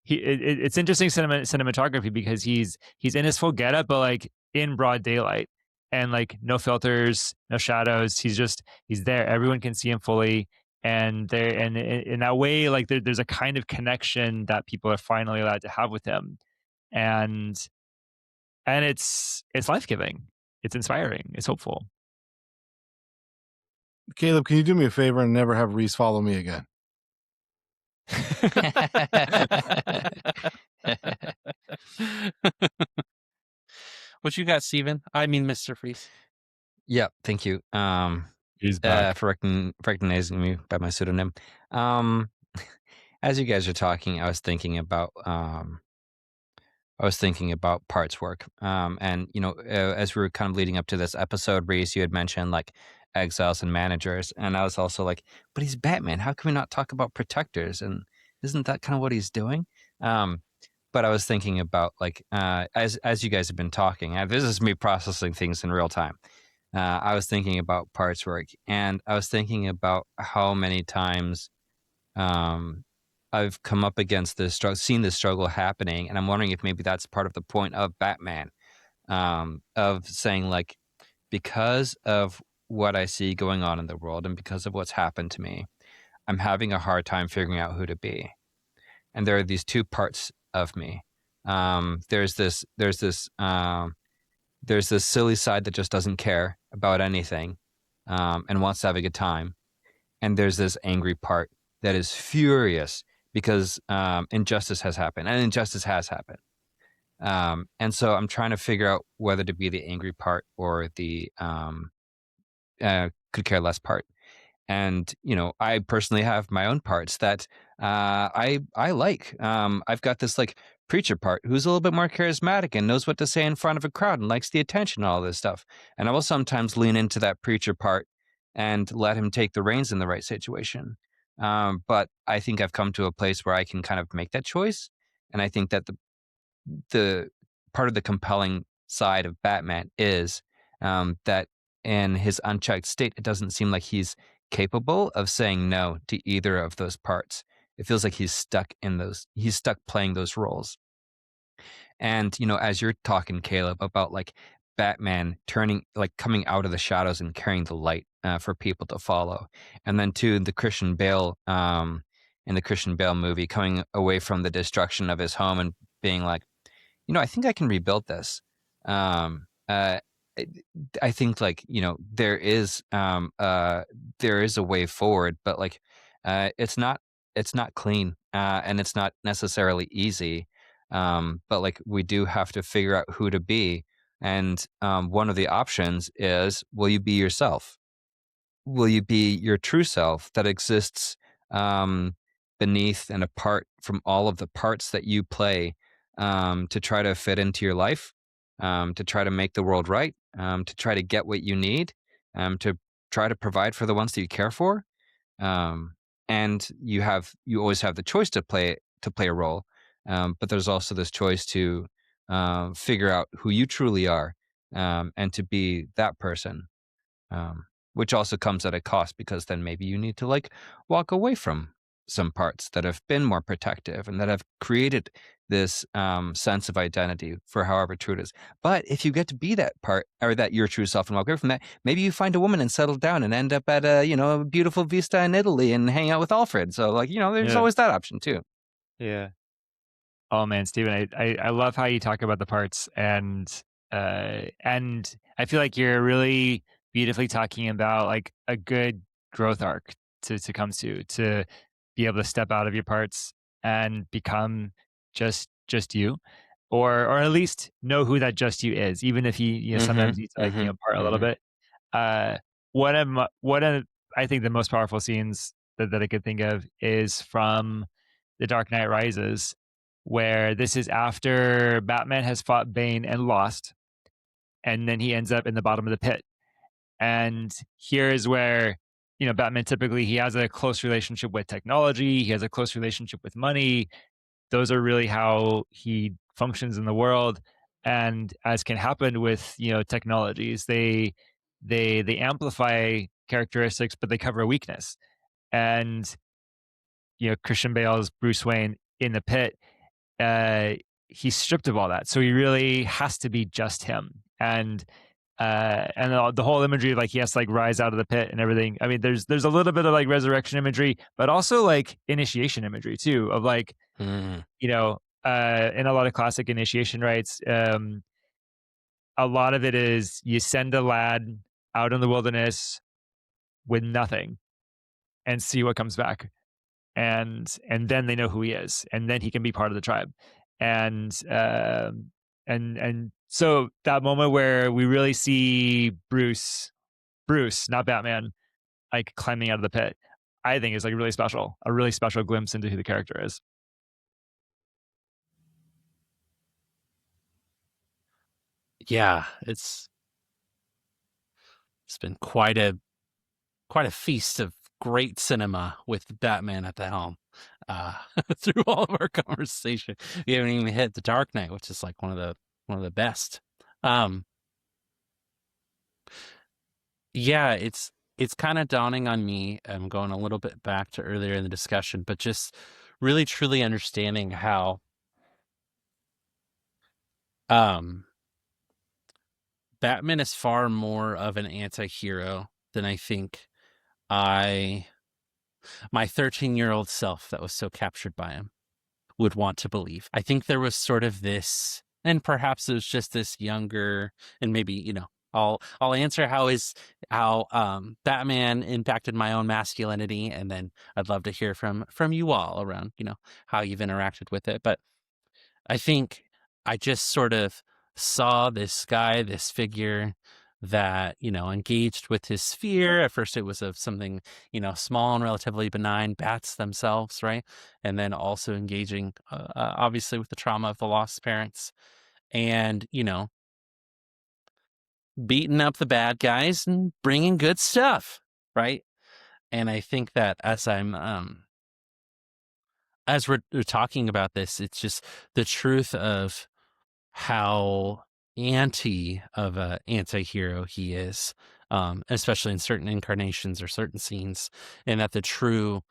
it's interesting cinematography, because he's in his full getup, but, like, in broad daylight, and, like, no filters, no shadows. He's there. Everyone can see him fully, and there, and in that way, like, there's a kind of connection that people are finally allowed to have with him, and it's life giving, it's inspiring, it's hopeful. Caleb, can you do me a favor and never have Rhys follow me again? What you got, Steven? I mean, Mr. Freeze. Yeah, thank you. He's back. For recognizing me by my pseudonym. As you guys are talking, I was thinking about parts work. And as we were kind of leading up to this episode, Rhys, you had mentioned, like, exiles and managers, and I was also like, but he's Batman. How can we not talk about protectors? And isn't that kind of what he's doing? But I was thinking about, like, as you guys have been talking, this is me processing things in real time. I was thinking about parts work, and I was thinking about how many times I've come up against this struggle, seen this struggle happening, and I'm wondering if maybe that's part of the point of Batman, of saying, like, because of what I see going on in the world and because of what's happened to me, I'm having a hard time figuring out who to be. And there are these two parts of me. There's this silly side that just doesn't care about anything, and wants to have a good time. And there's this angry part that is furious because injustice has happened, and injustice has happened. And so I'm trying to figure out whether to be the angry part or the could care less part. And I personally have my own parts that I like. I've got this, like, preacher part who's a little bit more charismatic and knows what to say in front of a crowd and likes the attention and all this stuff. And I will sometimes lean into that preacher part and let him take the reins in the right situation. But I think I've come to a place where I can kind of make that choice. And I think that the part of the compelling side of Batman is that in his unchecked state, it doesn't seem like he's capable of saying no to either of those parts. It feels like he's stuck playing those roles. And, as you're talking, Caleb, about like Batman coming out of the shadows and carrying the light for people to follow. And then too, in the Christian Bale movie, coming away from the destruction of his home and being like, I think I can rebuild this. I think there is a way forward, but it's not clean, and it's not necessarily easy. But we do have to figure out who to be, and one of the options is: will you be yourself? Will you be your true self that exists beneath and apart from all of the parts that you play to try to fit into your life, to try to make the world right, to try to get what you need, to try to provide for the ones that you care for? And you always have the choice to play a role, but there's also this choice to figure out who you truly are, and to be that person, which also comes at a cost, because then maybe you need to walk away from some parts that have been more protective and that have created this sense of identity for however true it is. But if you get to be that part, or that your true self, and walk away from that, maybe you find a woman and settle down and end up at a beautiful vista in Italy and hang out with Alfred. So there's always that option too. Yeah. Oh man, Steven, I love how you talk about the parts, and I feel like you're really beautifully talking about a good growth arc to come to be able to step out of your parts and become just you, or at least know who that just you is, even if you sometimes need to part a little bit. One of I think the most powerful scenes that I could think of is from The Dark Knight Rises, where this is after Batman has fought Bane and lost, and then he ends up in the bottom of the pit. And here is where, Batman typically, he has a close relationship with technology, he has a close relationship with money. Those are really how he functions in the world. And as can happen with, technologies, they amplify characteristics, but they cover a weakness. And, Christian Bale's Bruce Wayne in the pit, he's stripped of all that, so he really has to be just him. And the whole imagery of he has to rise out of the pit and everything. I mean, there's a little bit of resurrection imagery, but also initiation imagery too, of in a lot of classic initiation rites, a lot of it is you send a lad out in the wilderness with nothing and see what comes back. And then they know who he is, and then he can be part of the tribe. And so that moment where we really see Bruce, not Batman, climbing out of the pit, I think is a really special glimpse into who the character is. Yeah, it's been quite a feast of great cinema with Batman at the helm. Through all of our conversation, we haven't even hit The Dark Knight, which is one of the best. Yeah, it's kind of dawning on me. I'm going a little bit back to earlier in the discussion, but just really truly understanding how Batman is far more of an anti-hero than I think my 13-year-old self that was so captured by him would want to believe. I think there was sort of this, and perhaps it was just this younger, and maybe, I'll answer how Batman impacted my own masculinity, and then I'd love to hear from you all around, how you've interacted with it. But I think I just sort of saw this guy, this figure that, engaged with his fear. At first, it was of something, small and relatively benign, bats themselves, right? And then also engaging, obviously, with the trauma of the lost parents and, beating up the bad guys and bringing good stuff, right? And I think that as we're talking about this, it's just the truth of how of a anti-hero he is, especially in certain incarnations or certain scenes, and that the true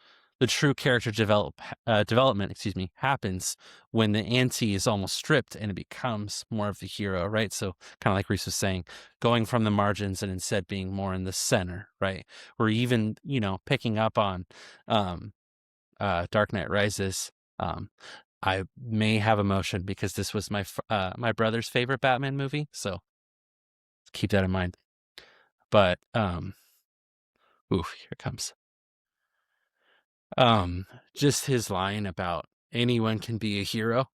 character development, happens when the anti is almost stripped and it becomes more of the hero, right? So kind of like Rhys was saying, going from the margins and instead being more in the center, right? Or even, picking up on Dark Knight Rises. I may have emotion because this was my brother's favorite Batman movie, so keep that in mind. But here it comes. Just his line about anyone can be a hero,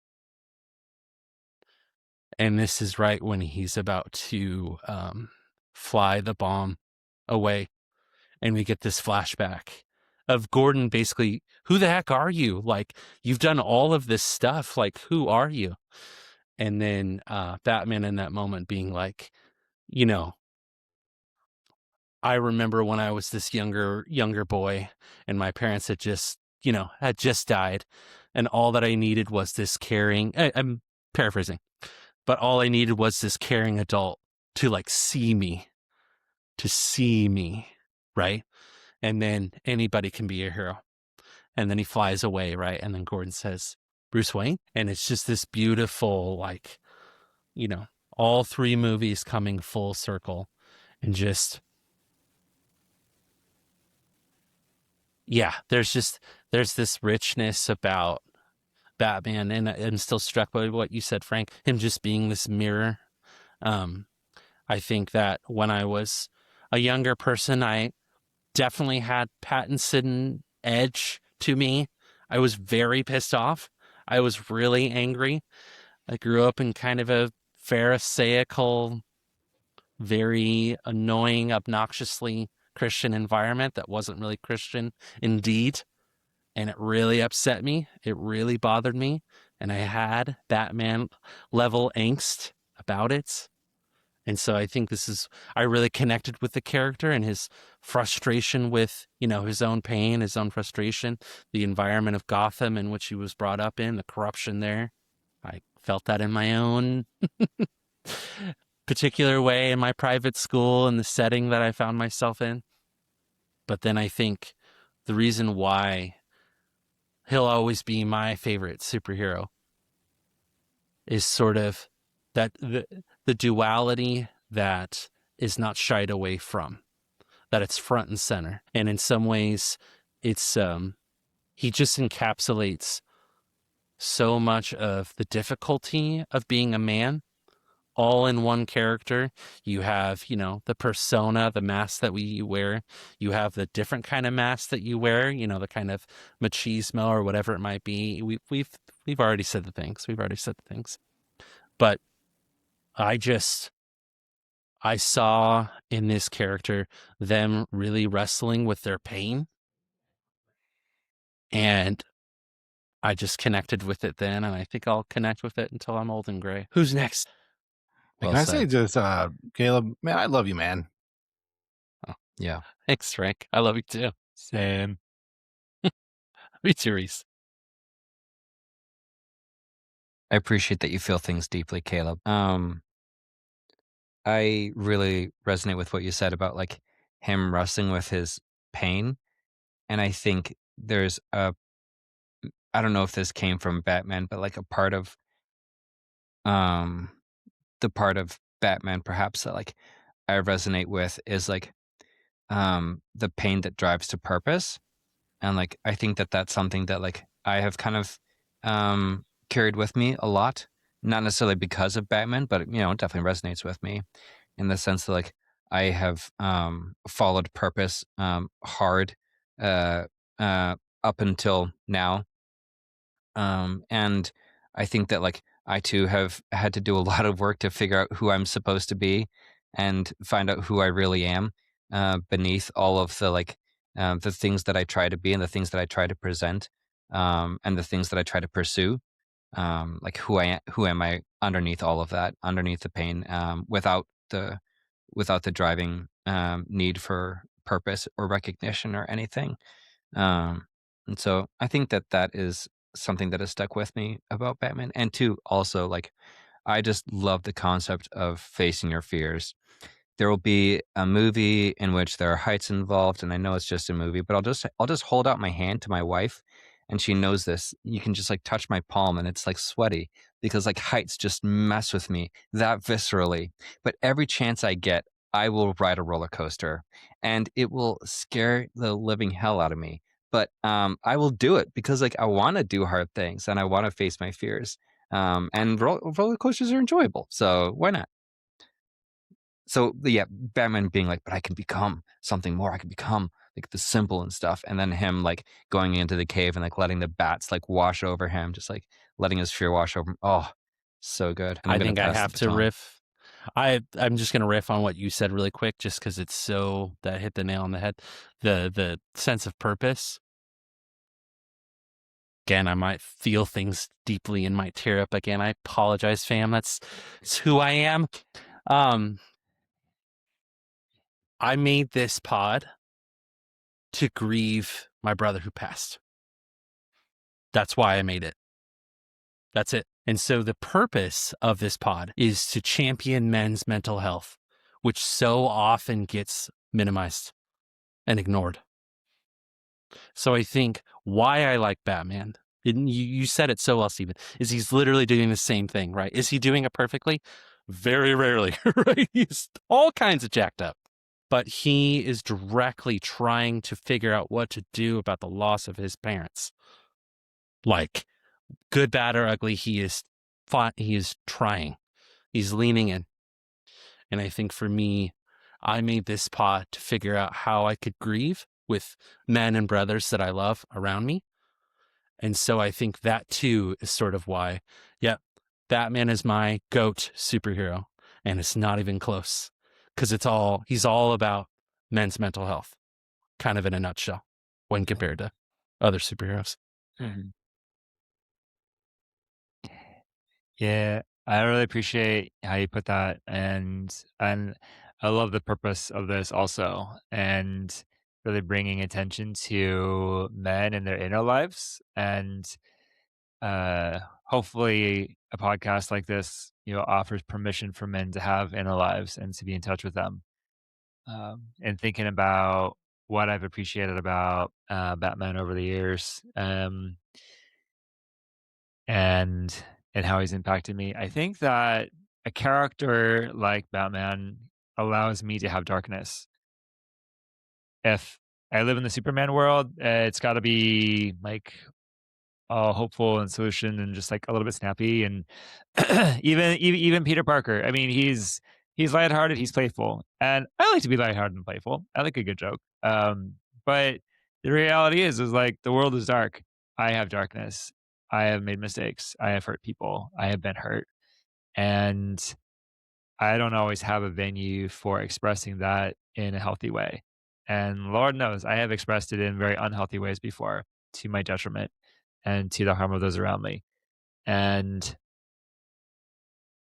and this is right when he's about to fly the bomb away, and we get this flashback of Gordon basically, who the heck are you? Like, you've done all of this stuff. Like, who are you? And then Batman in that moment being like, I remember when I was this younger boy and my parents had just died, and all that I needed was this caring, I'm paraphrasing, but all I needed was this caring adult to like see me, right? And then anybody can be a hero. And then he flies away, right? And then Gordon says, Bruce Wayne? And it's just this beautiful, like, all three movies coming full circle and just, there's this richness about Batman. And I'm still struck by what you said, Frank, him just being this mirror. I think that when I was a younger person, I definitely had Pattinson edge to me. I was very pissed off. I was really angry. I grew up in kind of a pharisaical, very annoying, obnoxiously Christian environment that wasn't really Christian indeed. And it really upset me. It really bothered me. And I had Batman level angst about it. And so I think I really connected with the character and his frustration with, his own pain, his own frustration, the environment of Gotham in which he was brought up in, the corruption there. I felt that in my own particular way in my private school and the setting that I found myself in. But then I think the reason why he'll always be my favorite superhero is sort of that the duality that is not shied away from, that it's front and center. And in some ways, it's he just encapsulates so much of the difficulty of being a man all in one character. You have, the persona, the mask that we wear. You have the different kind of mask that you wear, the kind of machismo or whatever it might be. We've already said the things. But I saw in this character them really wrestling with their pain. And I just connected with it then, and I think I'll connect with it until I'm old and gray. Who's next? Well, can I say just, Caleb, man, I love you, man. Oh, yeah. Thanks, Frank. I love you too. Same. Me too, Rhys. I appreciate that you feel things deeply, Caleb. I really resonate with what you said about like him wrestling with his pain. And I think there's I don't know if this came from Batman, but like a part of the part of Batman perhaps that like I resonate with is like the pain that drives to purpose. And like I think that that's something that like I have kind of carried with me a lot, not necessarily because of Batman, but it definitely resonates with me in the sense that like I have followed purpose hard up until now. And I think that like I too have had to do a lot of work to figure out who I'm supposed to be and find out who I really am beneath all of the things that I try to be and the things that I try to present, and the things that I try to pursue. Like who am I underneath all of that, underneath the pain, without the driving need for purpose or recognition or anything. And so I think that that is something that has stuck with me about Batman. And two, also, like, I just love the concept of facing your fears. There will be a movie in which there are heights involved, and I know it's just a movie, but I'll just hold out my hand to my wife, and she knows this. You can just like touch my palm, and it's like sweaty because like heights just mess with me that viscerally. But every chance I get, I will ride a roller coaster, and it will scare the living hell out of me. But I will do it because like I want to do hard things and I want to face my fears. And roller coasters are enjoyable, so why not? So yeah, Batman being like, but I can become something more. I can become like the symbol and stuff. And then him like going into the cave and like letting the bats like wash over him, just like letting his fear wash over him. Oh, so good. And I'm I gonna think I pass the have to baton. riff. I'm just gonna riff on what you said really quick, just because it's so that hit the nail on the head. The sense of purpose. Again, I might feel things deeply and might tear up again. I apologize, fam. It's who I am. I made this pod to grieve my brother who passed. That's why I made it. That's it. And so the purpose of this pod is to champion men's mental health, which so often gets minimized and ignored. So I think why I like Batman, and you said it so well, Stephen, is he's literally doing the same thing, right? Is he doing it perfectly? Very rarely, right? He's all kinds of jacked up. But he is directly trying to figure out what to do about the loss of his parents. Like, good, bad, or ugly, he is trying. He's leaning in. And I think for me, I made this pod to figure out how I could grieve with men and brothers that I love around me. And so I think that too is sort of why, yep, Batman is my GOAT superhero. And it's not even close because he's all about men's mental health, kind of in a nutshell when compared to other superheroes. Mhm. Yeah, I really appreciate how you put that, and I love the purpose of this also, and really bringing attention to men and their inner lives, and hopefully a podcast like this, offers permission for men to have inner lives and to be in touch with them. And thinking about what I've appreciated about Batman over the years, and how he's impacted me. I think that a character like Batman allows me to have darkness. If I live in the Superman world, it's got to be like all hopeful and solution and just like a little bit snappy. And even Peter Parker. I mean, he's lighthearted, he's playful, and I like to be lighthearted and playful. I like a good joke. But the reality is like the world is dark. I have darkness. I have made mistakes. I have hurt people. I have been hurt, and I don't always have a venue for expressing that in a healthy way. And Lord knows I have expressed it in very unhealthy ways before, to my detriment and to the harm of those around me. And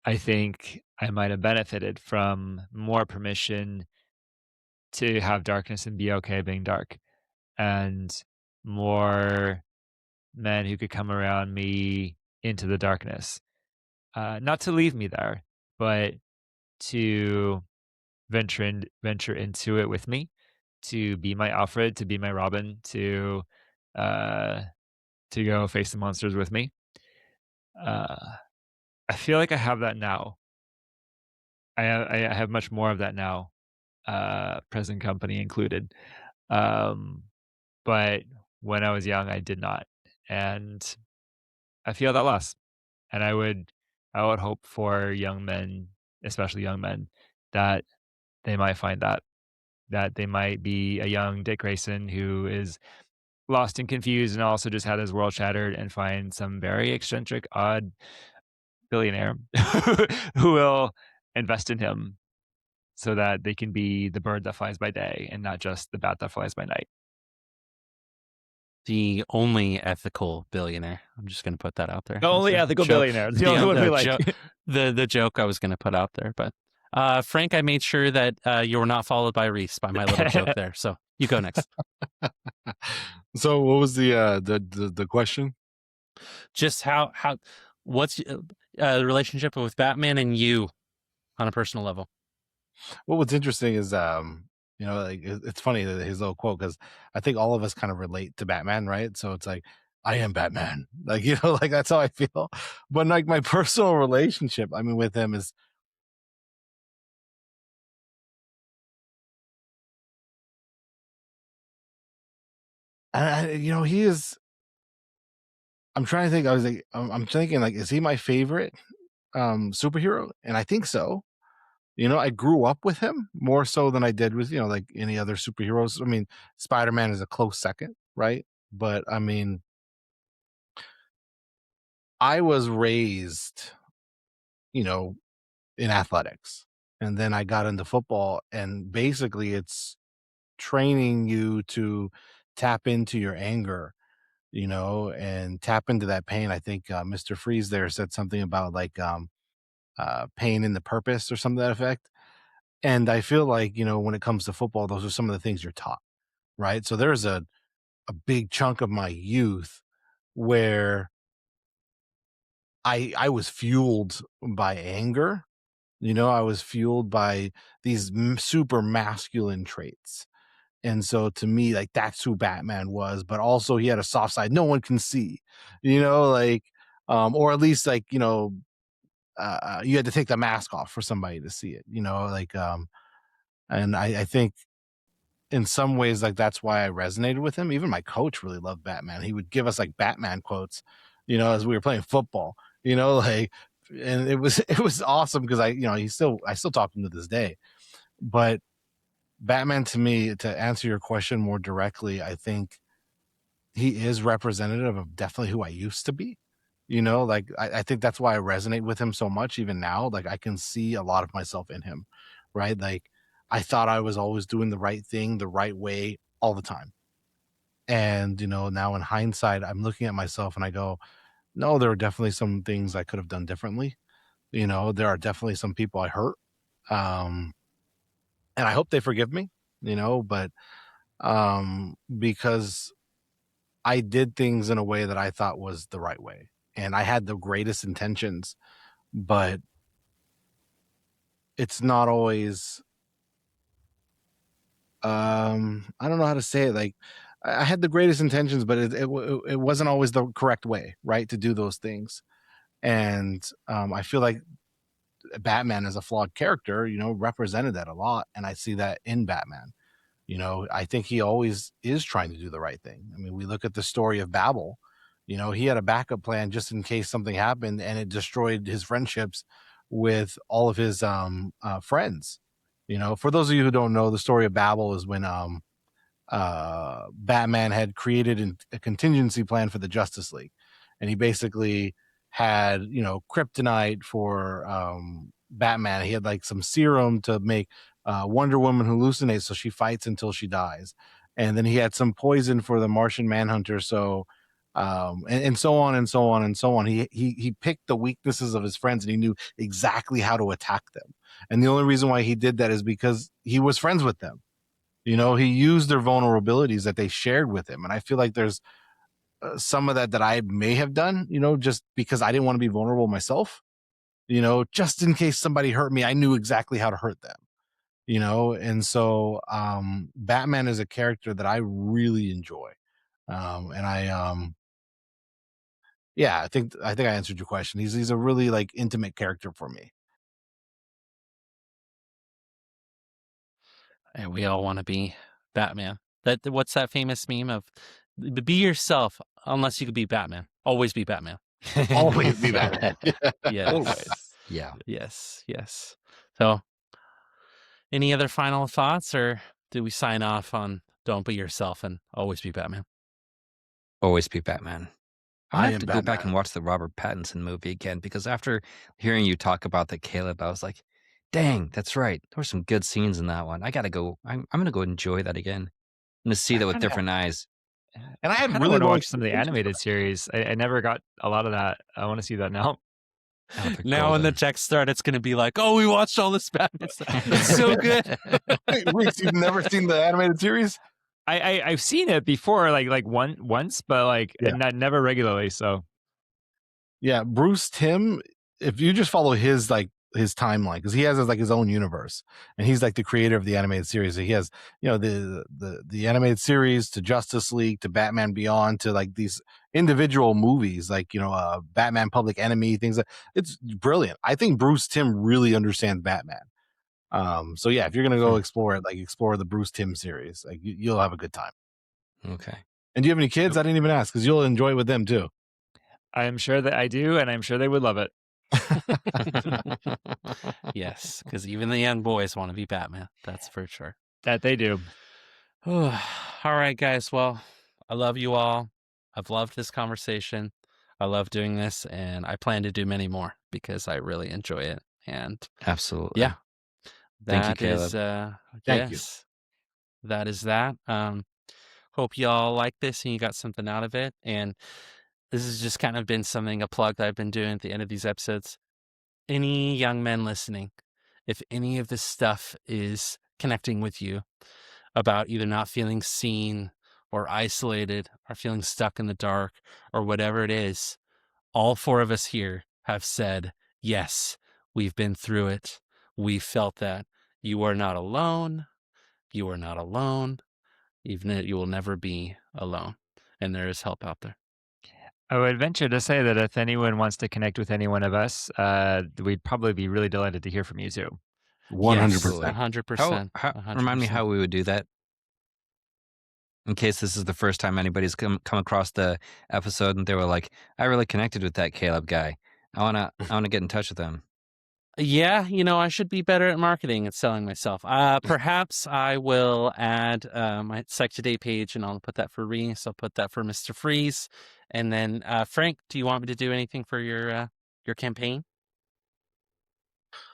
I think I might have benefited from more permission to have darkness and be okay being dark, and more men who could come around me into the darkness. Not to leave me there, but to venture into it with me, to be my Alfred, to be my Robin, uh, to go face the monsters with me. Uh, I feel like I have that now. I have much more of that now, present company included. Um, but when I was young, I did not, and I feel that loss. And I would hope for young men, especially young men, that they might find that they might be a young Dick Grayson who is lost and confused and also just had his world shattered, and find some very eccentric, odd billionaire who will invest in him so that they can be the bird that flies by day and not just the bat that flies by night. The only ethical billionaire. I'm just going to put that out there. The only ethical billionaire. The only one we like. The joke I was going to put out there. But Frank, I made sure that you were not followed by Rhys by my little joke there. So you go next. So what was the question? Just what's the relationship with Batman and you on a personal level? Well, what's interesting is like it's funny that his little quote, because I think all of us kind of relate to Batman, right? So it's like, I am Batman, like, like that's how I feel. But like my personal relationship, I mean, with him is, he is. I'm trying to think. I was like, I'm thinking, like, is he my favorite superhero? And I think so. I grew up with him more so than I did with, like any other superheroes. I mean, Spider-Man is a close second, right? But I mean, I was raised, in athletics. And then I got into football, and basically it's training you to tap into your anger, and tap into that pain. I think Mr. Freeze there said something about like pain in the purpose or something to that effect. And I feel like, when it comes to football, those are some of the things you're taught, right? So there's a big chunk of my youth where I was fueled by anger. I was fueled by these super masculine traits. And so to me, like, that's who Batman was, but also he had a soft side no one can see, like, or at least like, you had to take the mask off for somebody to see it, like, and I think in some ways, like, that's why I resonated with him. Even my coach really loved Batman. He would give us like Batman quotes, as we were playing football, like, and it was awesome because I still talk to him to this day. But Batman, to me, to answer your question more directly, I think he is representative of definitely who I used to be. Like, I think that's why I resonate with him so much. Even now, like, I can see a lot of myself in him, right? Like, I thought I was always doing the right thing the right way all the time. And, now in hindsight, I'm looking at myself and I go, no, there are definitely some things I could have done differently. There are definitely some people I hurt. And I hope they forgive me, but because I did things in a way that I thought was the right way. And I had the greatest intentions, but it's not always, I don't know how to say it. Like, I had the greatest intentions, but it wasn't always the correct way, right, to do those things. And I feel like Batman as a flawed character, represented that a lot. And I see that in Batman. I think he always is trying to do the right thing. I mean, we look at the story of Babel. He had a backup plan just in case something happened, and it destroyed his friendships with all of his friends. For those of you who don't know, the story of Babel is when Batman had created a contingency plan for the Justice League, and he basically had kryptonite for Batman. He had like some serum to make Wonder Woman hallucinate, so she fights until she dies, and then he had some poison for the Martian Manhunter, so and so on and so on and so on. He picked the weaknesses of his friends, and he knew exactly how to attack them. And the only reason why he did that is because he was friends with them. He used their vulnerabilities that they shared with him. And I feel like there's some of that I may have done, just because I didn't want to be vulnerable myself, just in case somebody hurt me, I knew exactly how to hurt them, And so Batman is a character that I really enjoy. And yeah, I think I answered your question. He's a really like intimate character for me. And we all want to be Batman. What's that famous meme of be yourself unless you could be Batman. Always be Batman. Always be Batman. Yes. Always. Yeah. Yes. So any other final thoughts, or do we sign off on don't be yourself and always be Batman? Always be Batman. I have to go back Batman. and watch the Robert Pattinson movie again, because after hearing you talk about the Caleb, I was like, Dang, that's right. There were some good scenes in that one. I gotta go. I'm gonna go enjoy that again. I'm gonna see that with kinda different eyes. and I I had kind of really want to low watch some of the expectations for animated series. I never got a lot of that. I want to see that now. Oh, they're Now when the golden. checks start, it's going to be like, oh, we watched all this Batman stuff. It's so good. it. Wait, Rhys, you've never seen the animated series? I've seen it before, like once, but like Yeah. never regularly. So Yeah, Bruce Timm, if you just follow his timeline, because he has his own universe, and he's like the creator of the animated series. So he has, the animated series to Justice League to Batman Beyond to like these individual movies, like Batman Public Enemy, things like it's brilliant. I think Bruce Timm really understands Batman. So yeah, if you're gonna go explore it, like explore the Bruce Timm series, like you'll have a good time. Okay. And do you have any kids? I didn't even ask because you'll enjoy it with them too. I'm sure that I do, and I'm sure they would love it. Yes, because even the young boys want to be Batman. That's for sure. That they do. All right, guys. Well, I love you all. I've loved this conversation. I love doing this, and I plan to do many more because I really enjoy it. And Absolutely. yeah, Thank you, that is, Thank you. yes, that is that. Hope y'all like this and you got something out of it. And this has just kind of been a plug that I've been doing at the end of these episodes. Any young men listening, if any of this stuff is connecting with you about either not feeling seen or isolated or feeling stuck in the dark or whatever it is, all four of us here have said, yes, we've been through it. We felt that. You are not alone. You are not alone. Even you will never be alone. And there is help out there. I would venture to say that if anyone wants to connect with any one of us, we'd probably be really delighted to hear from you too. 100%. 100%. Remind me how we would do that, in case this is the first time anybody's come across the episode and they were like, I really connected with that Caleb guy. I wanna get in touch with him. Yeah, I should be better at marketing and selling myself. Perhaps I will add my Psych Today page, and I'll put that for Rhys. I'll put that for Mr. Freeze. And then, Frank, do you want me to do anything for your campaign?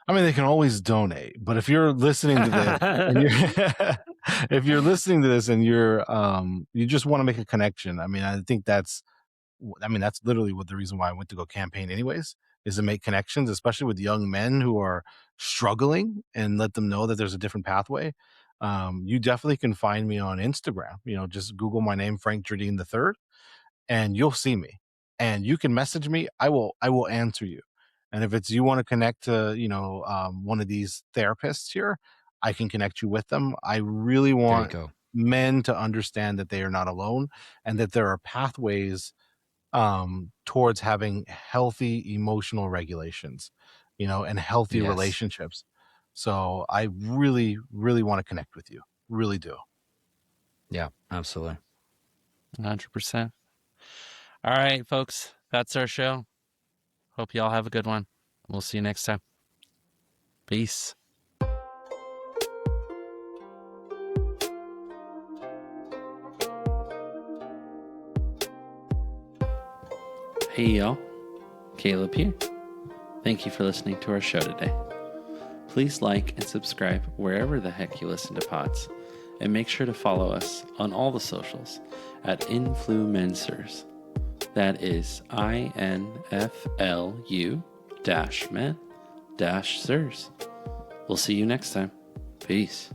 I mean, they can always donate, but if you're listening to this, and if you're listening to this and you just want to make a connection, I mean, I think that's literally what the reason why I went to go campaign anyways, is to make connections, especially with young men who are struggling, and let them know that there's a different pathway. You definitely can find me on Instagram. Just Google my name, Frank Gerdine III, and you'll see me. And you can message me. I will answer you. And if it's you want to connect to one of these therapists here, I can connect you with them. I really There you want go. men to understand that they are not alone, and that there are pathways towards having healthy emotional regulations, and healthy Yes. relationships. So I really, really want to connect with you. Really do. Yeah, absolutely. 100%. All right, folks, that's our show. Hope you all have a good one. We'll see you next time. Peace. Hey, y'all. Caleb here. Thank you for listening to our show today. Please like and subscribe wherever the heck you listen to pods. And make sure to follow us on all the socials at Influ-Men-Sirs. That is INFLU-men-Sirs. We'll see you next time. Peace.